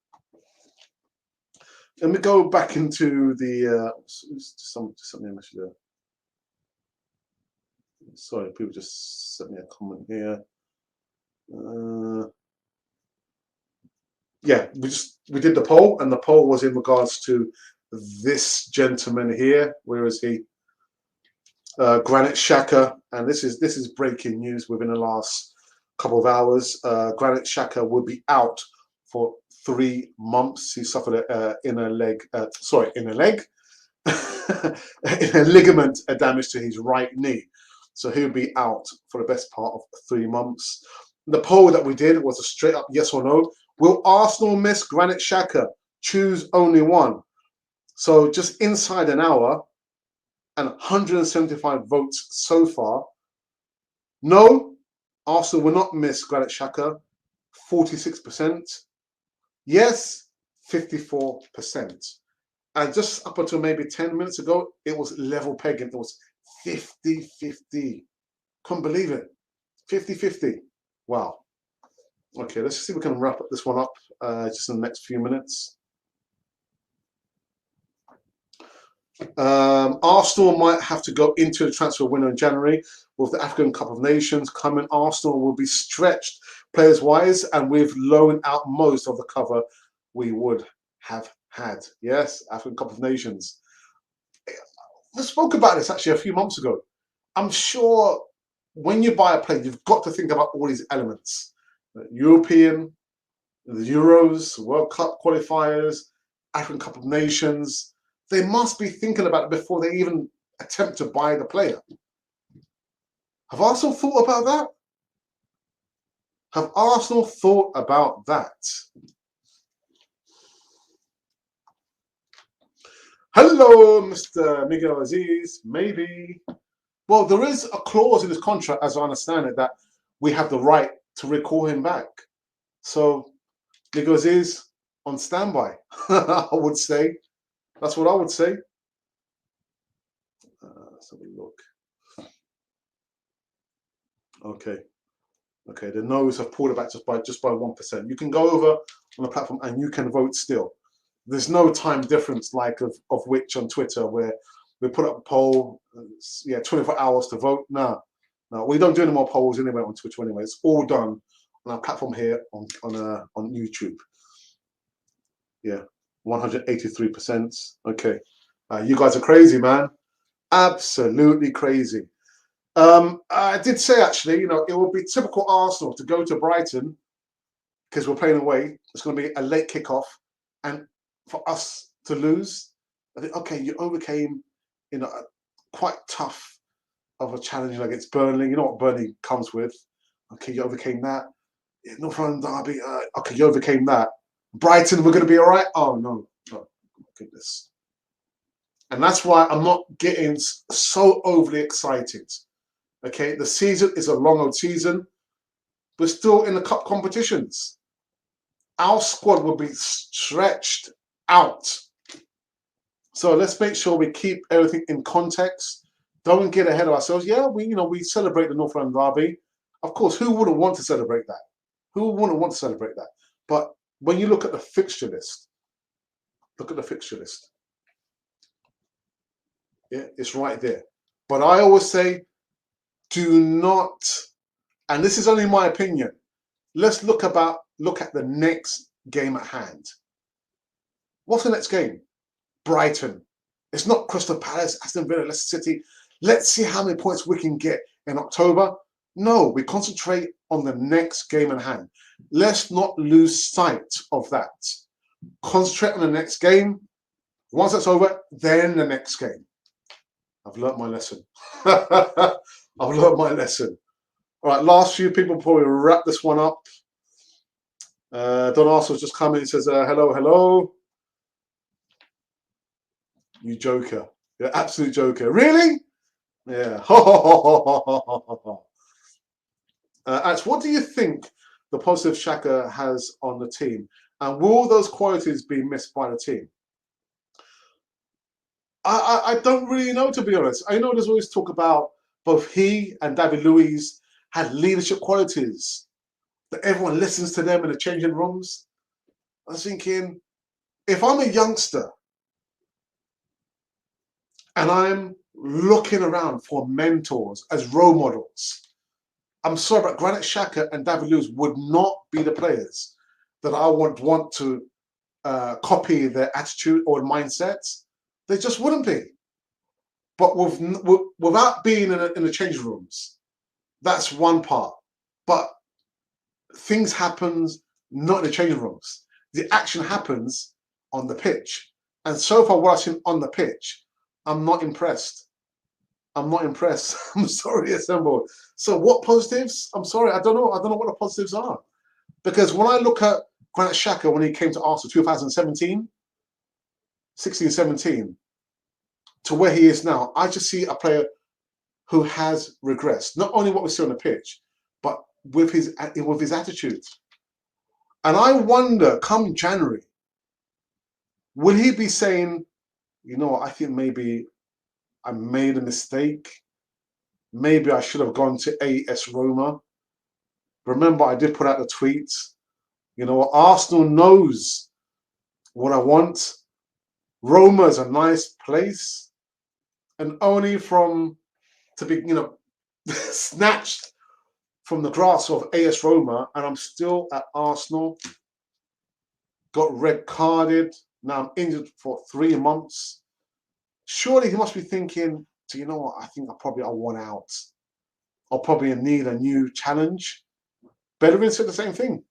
Let me go back into the something I should. Sorry, people just sent me a comment here. Yeah, we did the poll, and the poll was in regards to this gentleman here. Where is he? Granit Xhaka, and this is breaking news within the last couple of hours. Granit Xhaka will be out for 3 months. He suffered in a ligament damage to his right knee, so he'll be out for the best part of 3 months. The poll that we did was a straight up yes or no. Will Arsenal miss Granit Xhaka? Choose only one. So just inside an hour, and 175 votes so far. No, Arsenal will not miss Granit Xhaka, 46%. Yes, 54%. And just up until maybe 10 minutes ago, it was level pegging. It was 50-50. Couldn't believe it. 50-50. Wow. Okay, let's see if we can wrap this one up just in the next few minutes. Arsenal might have to go into the transfer window in January with the African Cup of Nations coming. Arsenal will be stretched players-wise, and we've loaned out most of the cover we would have had. Yes, African Cup of Nations. I spoke about this actually a few months ago. I'm sure when you buy a player, you've got to think about all these elements. European, the Euros, World Cup qualifiers, African Cup of Nations. They must be thinking about it before they even attempt to buy the player. Have Arsenal thought about that? Have Arsenal thought about that? Hello, Mr. Miguel Aziz. Maybe. Well, there is a clause in his contract, as I understand it, that we have the right to recall him back. So Guendouzi is on standby. I would say that's what I would say. Let's have a look. Okay. Okay, the no's have pulled it back just by 1%. You can go over on the platform and you can vote still. There's no time difference like of which on Twitter where we put up a poll, 24 hours to vote. No, we don't do any more polls anyway on Twitter anyway. It's all done on our platform here on YouTube. Yeah, 183%. Okay, you guys are crazy, man. Absolutely crazy. I did say actually, it would be typical Arsenal to go to Brighton because we're playing away. It's going to be a late kickoff, and for us to lose, I think okay, you overcame, quite tough of a challenge against Burnley. You know what Burnley comes with. Okay, you overcame that. North London derby. Okay, you overcame that. Brighton, we're going to be all right. Oh no, oh goodness. And that's why I'm not getting so overly excited. Okay, the season is a long old season. We're still in the cup competitions. Our squad will be stretched out. So let's make sure we keep everything in context. Don't get ahead of ourselves. Yeah, we celebrate the North London derby. Of course, who wouldn't want to celebrate that? Who wouldn't want to celebrate that? But when you look at the fixture list, look at the fixture list. Yeah, it's right there. But I always say, do not, and this is only my opinion, let's look at the next game at hand. What's the next game? Brighton. It's not Crystal Palace, Aston Villa, Leicester City. Let's see how many points we can get in October. No, we concentrate on the next game at hand. Let's not lose sight of that. Concentrate on the next game. Once that's over, then the next game. I've learnt my lesson. I've learnt my lesson. All right, last few people before we wrap this one up. Don Arsenal's just come in and says, hello, hello. You joker. You're absolute joker. Really? Yeah. Alex, what do you think the positive Xhaka has on the team? And will those qualities be missed by the team? I don't really know, to be honest. I know there's always talk about both he and David Luiz had leadership qualities, that everyone listens to them in the changing rooms. I was thinking, if I'm a youngster and I'm looking around for mentors as role models, I'm sorry, but Granit Xhaka and David Luiz would not be the players that I would want to copy their attitude or mindsets. They just wouldn't be. But without being in the changing rooms, that's one part. But things happen not in the changing rooms. The action happens on the pitch. And so far, what I've seen on the pitch, I'm not impressed. I'm not impressed. I'm sorry, Assemble. So what positives? I'm sorry, I don't know. I don't know what the positives are. Because when I look at Granit Xhaka when he came to Arsenal 2017, 16-17, to where he is now, I just see a player who has regressed. Not only what we see on the pitch, but with his attitude. And I wonder, come January, will he be saying, I think maybe I made a mistake. Maybe I should have gone to AS Roma. Remember, I did put out the tweet. Arsenal knows what I want. Roma is a nice place. And only to be, snatched from the grasp of AS Roma, and I'm still at Arsenal. Got red carded. Now I'm injured for 3 months. Surely he must be thinking, so you know what? I think I want out. I'll probably need a new challenge. Bellerin said the same thing.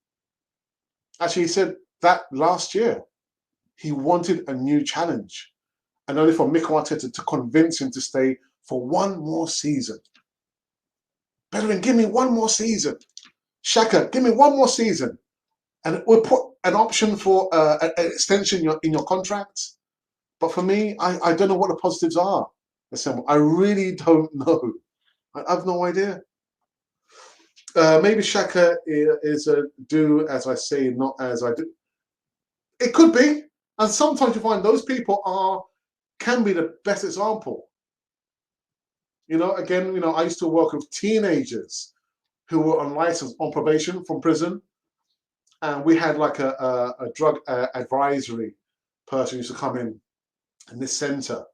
Actually, he said that last year. He wanted a new challenge. And only for Mikel Arteta to convince him to stay for one more season. Bellerin, give me one more season. Xhaka, give me one more season. And we'll put an option for an extension in your contract. But for me, I don't know what the positives are. I really don't know. I have no idea. Maybe Xhaka is a do as I say, not as I do. It could be, and sometimes you find those people can be the best example. Again, I used to work with teenagers who were on license, on probation from prison, and we had like a drug advisory person used to come in this center,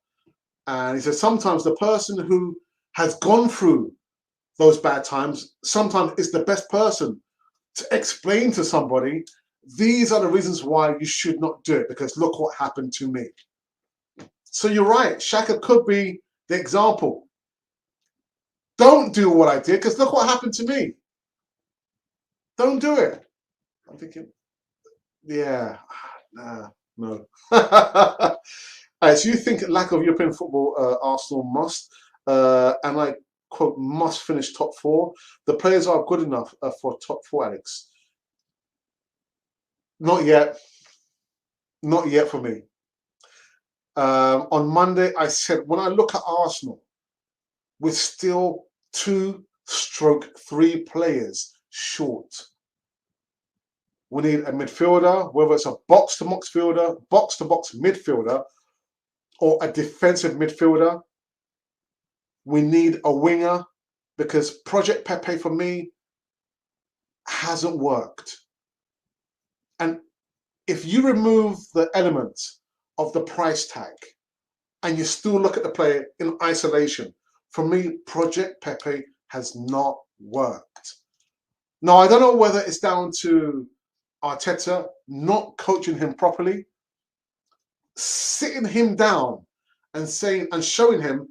and he said sometimes the person who has gone through those bad times sometimes is the best person to explain to somebody, these are the reasons why you should not do it, because look what happened to me. So you're right, Xhaka could be the example. Don't do what I did, because look what happened to me. Don't do it. I'm thinking, yeah, nah, no. So you think lack of European football, Arsenal must, and I quote, must finish top four. The players are good enough for top four, Alex. Not yet. Not yet for me. On Monday, I said, when I look at Arsenal, we're still 2/3 players short. We need a midfielder, whether it's a box-to-box midfielder, or a defensive midfielder. We need a winger, because Project Pepe for me hasn't worked. And if you remove the element of the price tag and you still look at the player in isolation, for me, Project Pepe has not worked. Now, I don't know whether it's down to Arteta not coaching him properly, sitting him down and saying and showing him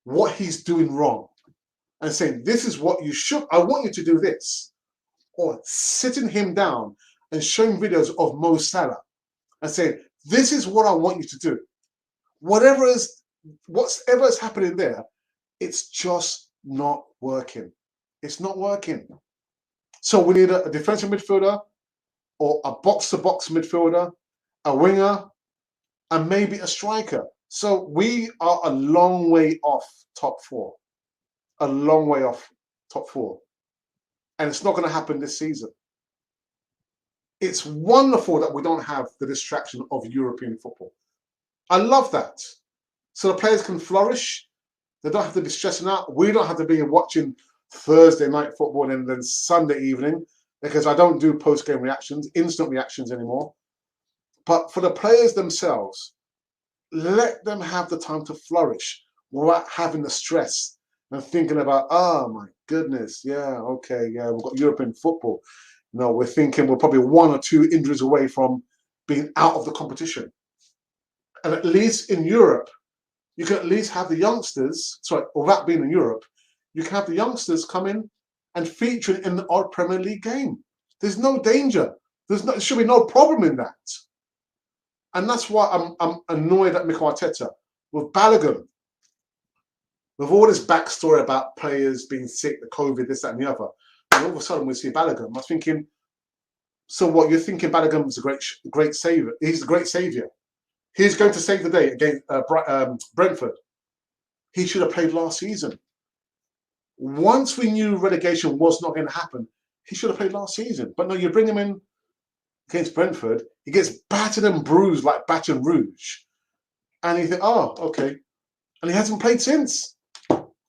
what he's doing wrong, and saying, this is what you should, I want you to do this. Or sitting him down and showing videos of Mo Salah and saying, this is what I want you to do. Whatever is happening there, it's just not working. It's not working. So we need a defensive midfielder, or a box-to-box midfielder, a winger, and maybe a striker. So we are a long way off top four. A long way off top four. And it's not going to happen this season. It's wonderful that we don't have the distraction of European football. I love that. So the players can flourish. They don't have to be stressing out. We don't have to be watching Thursday night football and then Sunday evening, because I don't do post-game reactions, instant reactions anymore. But for the players themselves, let them have the time to flourish without having the stress and thinking about, oh my goodness, yeah, okay, yeah, we've got European football. No, we're thinking we're probably 1 or 2 injuries away from being out of the competition. And at least in Europe, you can at least have the youngsters, sorry, without being in Europe, you can have the youngsters come in and feature in the odd Premier League game. There's no danger. There should be no problem in that. And that's why I'm annoyed at Mikel Arteta with Balogun. With all this backstory about players being sick, the COVID, this, that, and the other. And all of a sudden we see Balogun. I was thinking, so what, you're thinking Balogun is a great savior? He's a great savior. He's going to save the day against Brentford. He should have played last season. Once we knew relegation was not going to happen, he should have played last season. But no, you bring him in against Brentford, he gets battered and bruised like Baton Rouge. And you think, oh, okay. And he hasn't played since.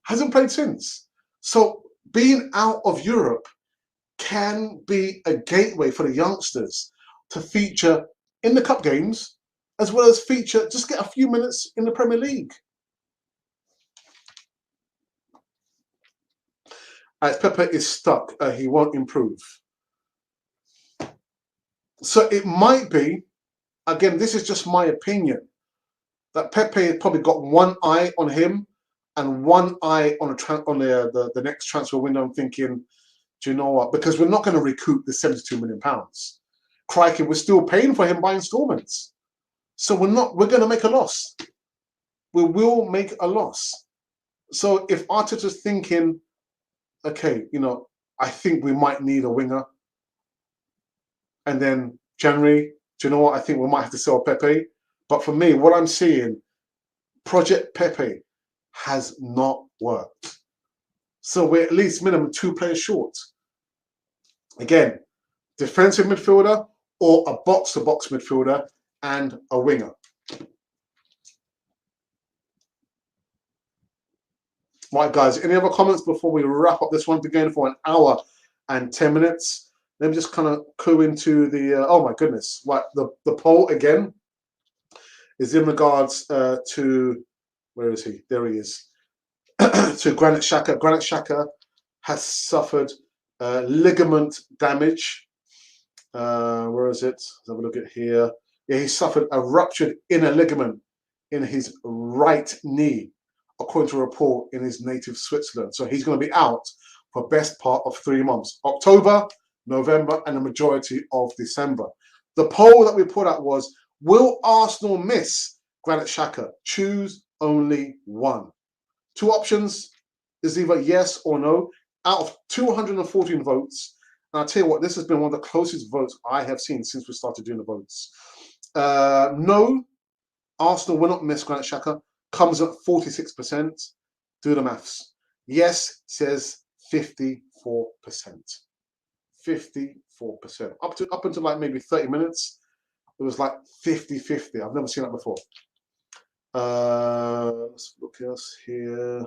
Hasn't played since. So being out of Europe can be a gateway for the youngsters to feature in the cup games, as well as feature, just get a few minutes in the Premier League. As Pepe is stuck, he won't improve. So it might be, again, this is just my opinion, that Pepe has probably got one eye on him and one eye on the next transfer window. I'm thinking, do you know what? Because we're not going to recoup the £72 million. Crikey, we're still paying for him by installments. So we're going to make a loss. We will make a loss. So if Arteta's thinking, okay, I think we might need a winger. And then January, do you know what? I think we might have to sell Pepe. But for me, what I'm seeing, Project Pepe has not worked. So we're at least minimum 2 players short. Again, defensive midfielder or a box-to-box midfielder and a winger. Right, guys, any other comments before we wrap up this one? We're going for an hour and 10 minutes. Let me just kind of clue into the, oh my goodness, right, the poll again is in regards to, where is he? There he is. To Granit Xhaka. Granit Xhaka has suffered ligament damage. Where is it? Let's have a look at here. Yeah, he suffered a ruptured inner ligament in his right knee, according to a report in his native Switzerland. So he's going to be out for best part of 3 months. October, November, and the majority of December. The poll that we put out was, will Arsenal miss Granit Xhaka? Choose only one. 2 options is either yes or no. Out of 214 votes, and I'll tell you what, this has been one of the closest votes I have seen since we started doing the votes. No, Arsenal will not miss Granit Xhaka, comes at 46%. Do the maths. Yes says 54%. 54%. Up until like maybe 30 minutes, it was like 50-50. I've never seen that before. Let's look else here.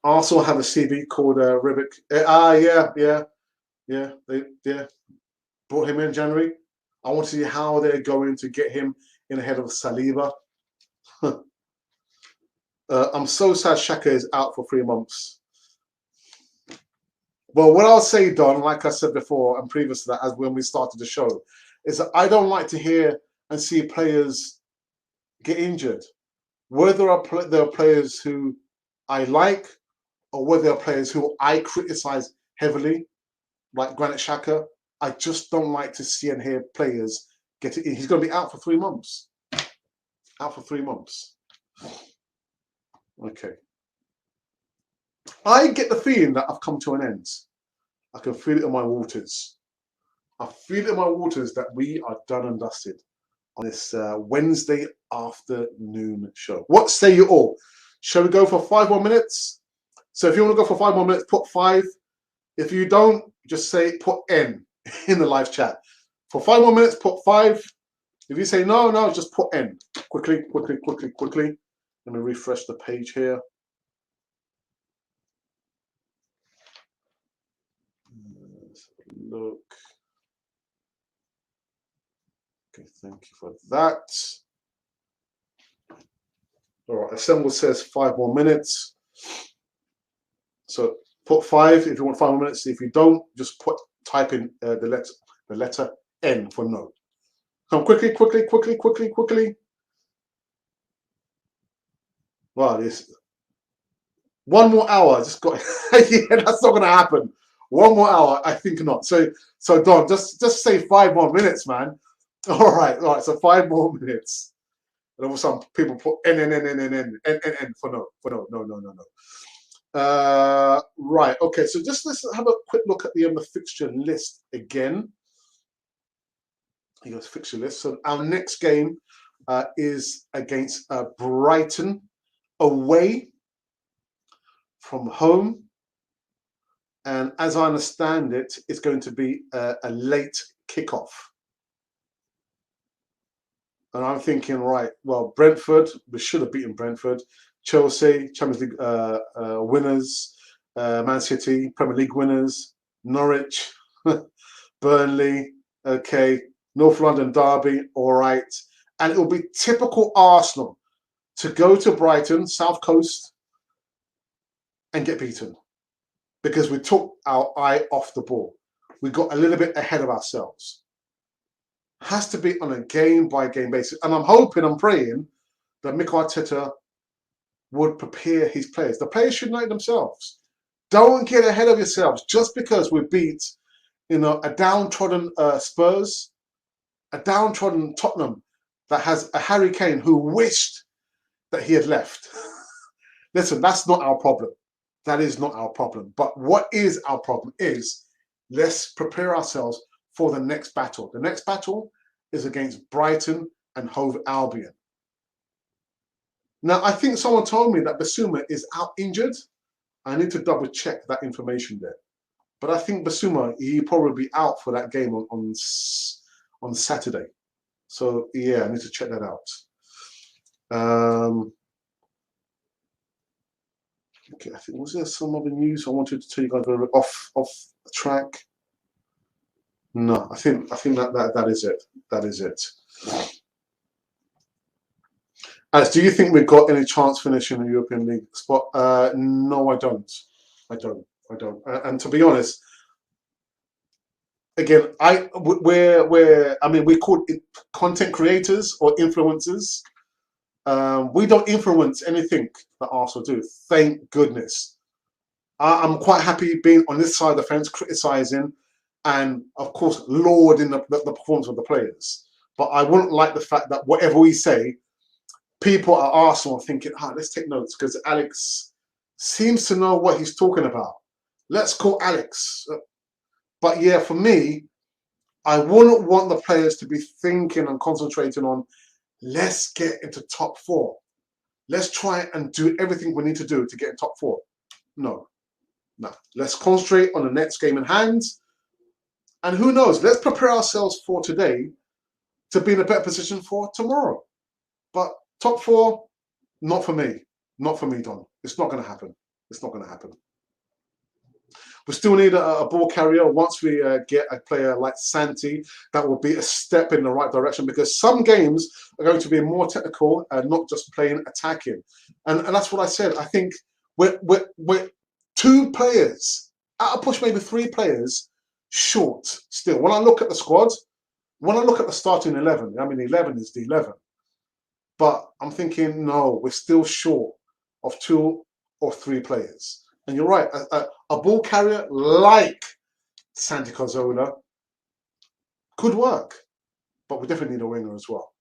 Arsenal have a CB called Ribic. They brought him in January. I want to see how they're going to get him in ahead of Saliba. I'm so sad Xhaka is out for 3 months. Well, what I'll say, Don, like I said before and previous to that, as when we started the show, is that I don't like to hear and see players get injured. Whether there are players who I like or whether there are players who I criticize heavily, like Granit Xhaka, I just don't like to see and hear players get it in. He's going to be out for 3 months. Out for 3 months. Okay. I get the feeling that I've come to an end. I can feel it in my waters. I feel it in my waters that we are done and dusted on this Wednesday afternoon show. What say you all? Shall we go for 5 more minutes? So if you want to go for 5 more minutes, put 5. If you don't, just say put N in the live chat. For 5 more minutes, put 5. If you say no, just put N. Quickly. Let me refresh the page here. Let's have a look. Okay, thank you for that. All right, Assemble says 5 more minutes. So put 5 if you want 5 more minutes. If you don't, just type in the letter N for no. Come quickly. Wow, this 1 more hour. Just got yeah, that's not gonna happen. 1 more hour, I think not. So Don, just say 5 more minutes, man. All right. So 5 more minutes. And all some people put N for no. Right. Okay. So let's have a quick look at the fixture list again. Here's fixture list. So our next game is against Brighton away from home, and as I understand it, it's going to be a late kickoff. And I'm thinking, right, well, Brentford, we should have beaten Brentford. Chelsea, Champions League winners, Man City, Premier League winners, Norwich, Burnley, okay, North London derby, all right. And it will be typical Arsenal to go to Brighton, South Coast, and get beaten because we took our eye off the ball. We got a little bit ahead of ourselves. Has to be on a game-by-game basis. And I'm hoping, I'm praying that Mikel Arteta would prepare his players. The players should know it themselves. Don't get ahead of yourselves just because we beat, a downtrodden Spurs, a downtrodden Tottenham that has a Harry Kane who wished that he had left. Listen, that's not our problem. That is not our problem. But what is our problem is let's prepare ourselves for the next battle. The next battle is against Brighton and Hove Albion. Now, I think someone told me that Basuma is out injured. I need to double check that information there. But I think Basuma, he'll probably be out for that game on Saturday. So yeah, I need to check that out. Okay, I think, was there some other news I wanted to tell you guys off track? No, I think that is it. That is it. As, do you think we've got any chance finishing the European League spot? No, I don't. I don't. And to be honest, again, we call it content creators or influencers. We don't influence anything that Arsenal do. Thank goodness. I'm quite happy being on this side of the fence, criticising and, of course, lauding the performance of the players. But I wouldn't like the fact that whatever we say, people at Arsenal are thinking, let's take notes because Alex seems to know what he's talking about. Let's call Alex. But yeah, for me, I wouldn't want the players to be thinking and concentrating on, let's get into top 4. Let's try and do everything we need to do to get in top 4. No. Let's concentrate on the next game in hand. And who knows, let's prepare ourselves for today to be in a better position for tomorrow. But top 4, not for me. Not for me, Don. It's not going to happen. It's not going to happen. We still need a ball carrier. Once we get a player like Santi, that will be a step in the right direction because some games are going to be more technical and not just plain attacking. And that's what I said. I think we're 2 players, at a push maybe 3 players, short still. When I look at the squad, when I look at the starting 11, I mean 11 is the 11. But I'm thinking, no, we're still short of 2 or 3 players. And you're right, a ball carrier like Santi Cazorla could work, but we definitely need a winger as well.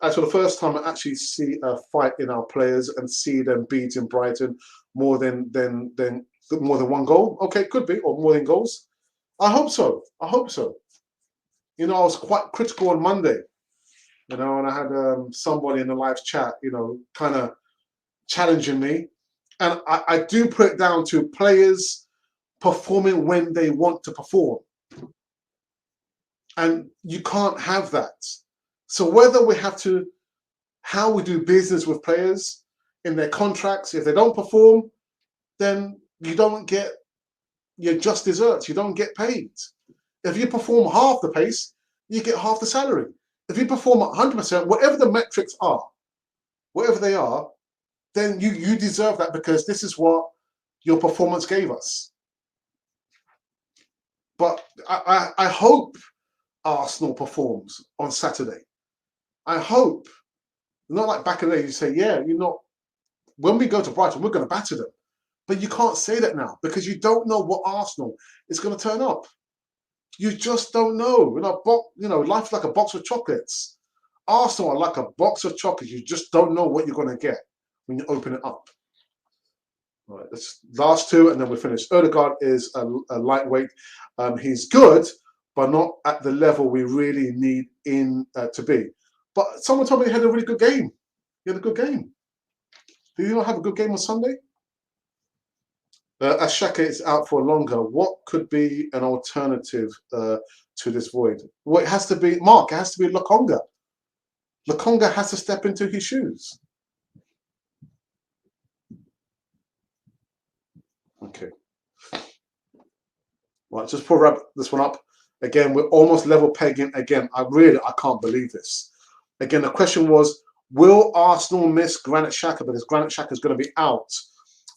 As for the first time, I actually see a fight in our players and see them beating Brighton more than one goal. Okay, could be, or more than goals. I hope so. I hope so. You know, I was quite critical on Monday. You know, and I had somebody in the live chat, you know, kind of challenging me. And I do put it down to players performing when they want to perform. And you can't have that. So whether we have to, how we do business with players in their contracts, if they don't perform, then you don't get your just desserts. You don't get paid. If you perform half the pace, you get half the salary. If you perform 100%, whatever the metrics are, whatever they are, then you deserve that because this is what your performance gave us. But I hope Arsenal performs on Saturday. I hope. Not like back in the day, you say, yeah, you're not. When we go to Brighton, we're going to batter them. But you can't say that now because you don't know what Arsenal is going to turn up. You just don't know. Life's like a box of chocolates. Arsenal are like a box of chocolates. You just don't know what you're going to get when you open it up. All right, let's last 2 and then we finish. Odegaard is a lightweight. He's good, but not at the level we really need to be. But someone told me he had a really good game. He had a good game. Did he not have a good game on Sunday? As Xhaka is out for longer, what could be an alternative to this void? Well, it has to be, Mark, it has to be Lokonga. Lokonga has to step into his shoes. Okay. Right, just pour wrap this one up. Again, we're almost level pegging. Again, I can't believe this. Again, the question was, will Arsenal miss Granit Xhaka? Because Granit Xhaka is going to be out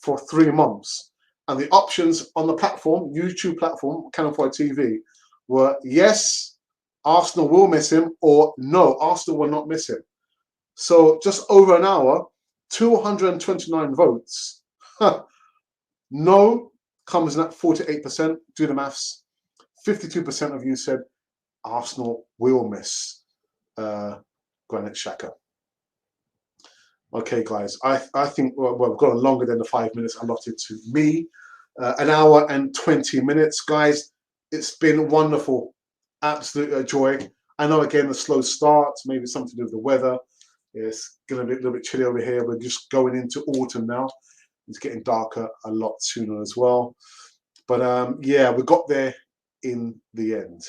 for 3 months. And the options on the platform, YouTube platform, Canal 5 TV, were yes, Arsenal will miss him, or no, Arsenal will not miss him. So just over an hour, 229 votes. No comes in at 48%. Do the maths. 52% of you said Arsenal will miss Granit Xhaka. Okay, guys, I think we've gone longer than the 5 minutes allotted to me. An hour and 20 minutes. Guys, it's been wonderful. Absolute joy. I know, again, the slow start, maybe something to do with the weather. It's going to be a little bit chilly over here. We're just going into autumn now. It's getting darker a lot sooner as well. But yeah, we got there in the end.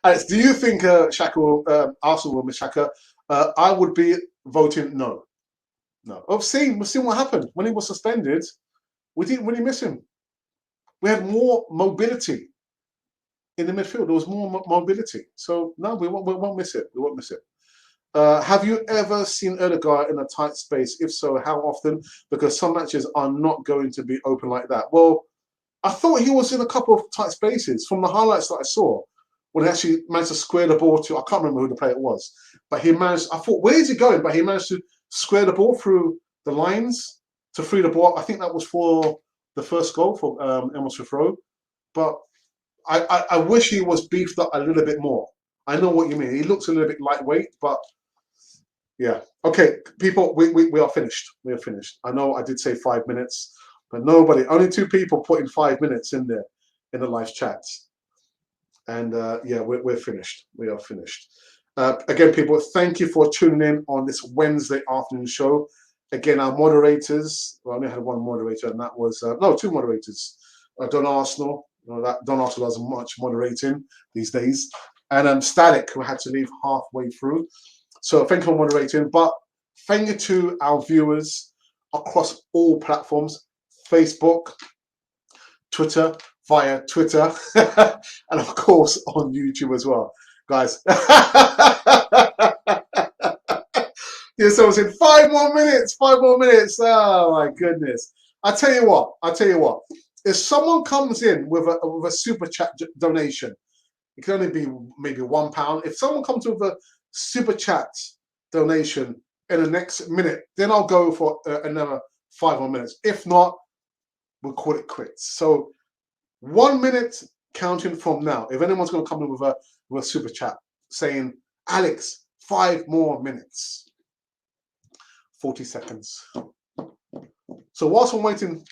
Alex, do you think Xhaka will, Arsenal will miss Xhaka? I would be voting no. No. We've seen what happened when he was suspended. We didn't really miss him. We had more mobility in the midfield. There was more mobility. So no, we won't miss it. We won't miss it. Have you ever seen Odegaard in a tight space? If so, how often? Because some matches are not going to be open like that. Well, I thought he was in a couple of tight spaces from the highlights that I saw when he actually managed to square the ball to, I can't remember who the player was, but he managed, I thought, where is he going? But he managed to square the ball through the lines to free the ball. I think that was for the first goal for Emil Smith-Rowe. But I wish he was beefed up a little bit more. I know what you mean. He looks a little bit lightweight, but yeah. Okay, people, we are finished. We are finished. I know I did say 5 minutes, but only 2 people put in 5 minutes in there in the live chat. And yeah, we're finished. We are finished. Again, people, thank you for tuning in on this Wednesday afternoon show. Again, our moderators, well, I only had one moderator, and that was, no, 2 moderators. Don Arsenal, Don Arsenal does much moderating these days. And Static, who had to leave halfway through. So thank you for moderating. But thank you to our viewers across all platforms, Facebook, Twitter, via Twitter, and of course on YouTube as well. Guys, yeah, so it's in 5 more minutes, 5 more minutes. Oh my goodness. I tell you what, if someone comes in with a super chat donation, it can only be maybe £1. If someone comes with a super chat donation in the next minute, then I'll go for another 5 more minutes. If not, we'll call it quits. So 1 minute counting from now. If anyone's going to come in with a super chat saying, Alex, 5 more minutes, 40 seconds. So whilst I'm waiting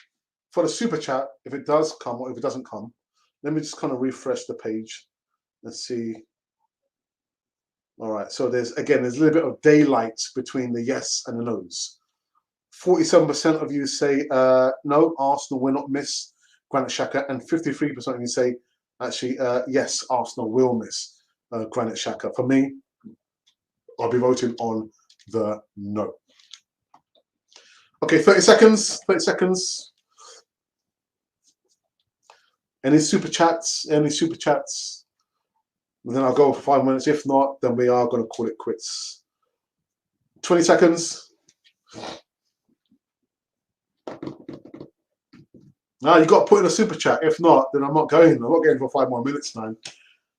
for the super chat, if it does come or if it doesn't come, let me just kind of refresh the page. Let's see. All right. So there's a little bit of daylight between the yes and the no's. 47% of you say no, Arsenal will not miss Granit Xhaka, and 53% of you say actually yes, Arsenal will miss Granit Xhaka. For me, I'll be voting on the no. Okay, 30 seconds. 30 seconds. Any super chats? Any super chats? And then I'll go for 5 minutes. If not, then we are going to call it quits. 20 seconds. Now you got to put in a super chat. If not, then I'm not going. I'm not going for 5 more minutes, man.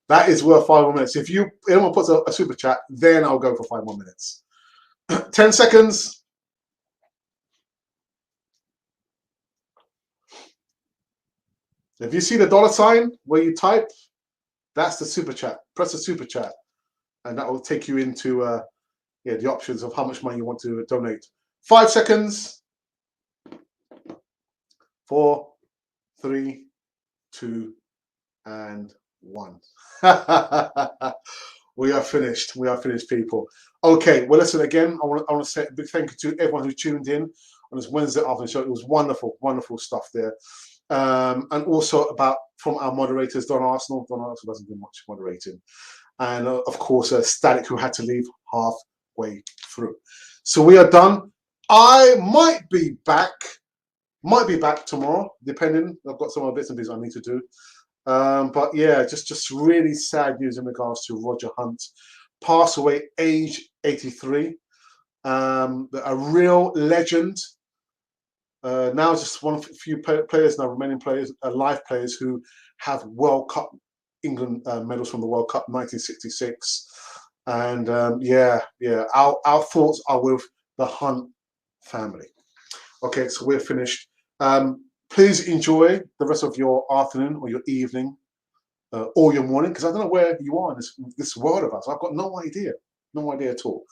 That is worth 5 more minutes. If anyone puts a super chat, then I'll go for 5 more minutes. 10 seconds. If you see the $ where you type, that's the super chat. Press the super chat, and that will take you into the options of how much money you want to donate. 5 seconds. 4, 3, 2, and 1. We are finished. We are finished, people. Okay. Well, listen, again, I want to say a big thank you to everyone who tuned in on this Wednesday afternoon show. It was wonderful, wonderful stuff there. And also from our moderators, Don Arsenal. Don Arsenal doesn't do much moderating. And of course, Static, who had to leave halfway through. So we are done. I might be back tomorrow, depending. I've got some other bits and pieces I need to do. But yeah, just really sad news in regards to Roger Hunt. Passed away, age 83. A real legend. Now just one of a few players now, remaining players, live players who have World Cup England medals from the World Cup 1966. And our thoughts are with the Hunt family. Okay, so we're finished. Please enjoy the rest of your afternoon or your evening or your morning, because I don't know where you are in this world of us. I've got no idea at all.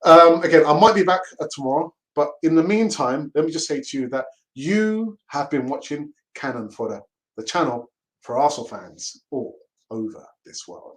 Again, I might be back tomorrow, but in the meantime, let me just say to you that you have been watching Cannon Fodder, the channel for Arsenal fans all over this world.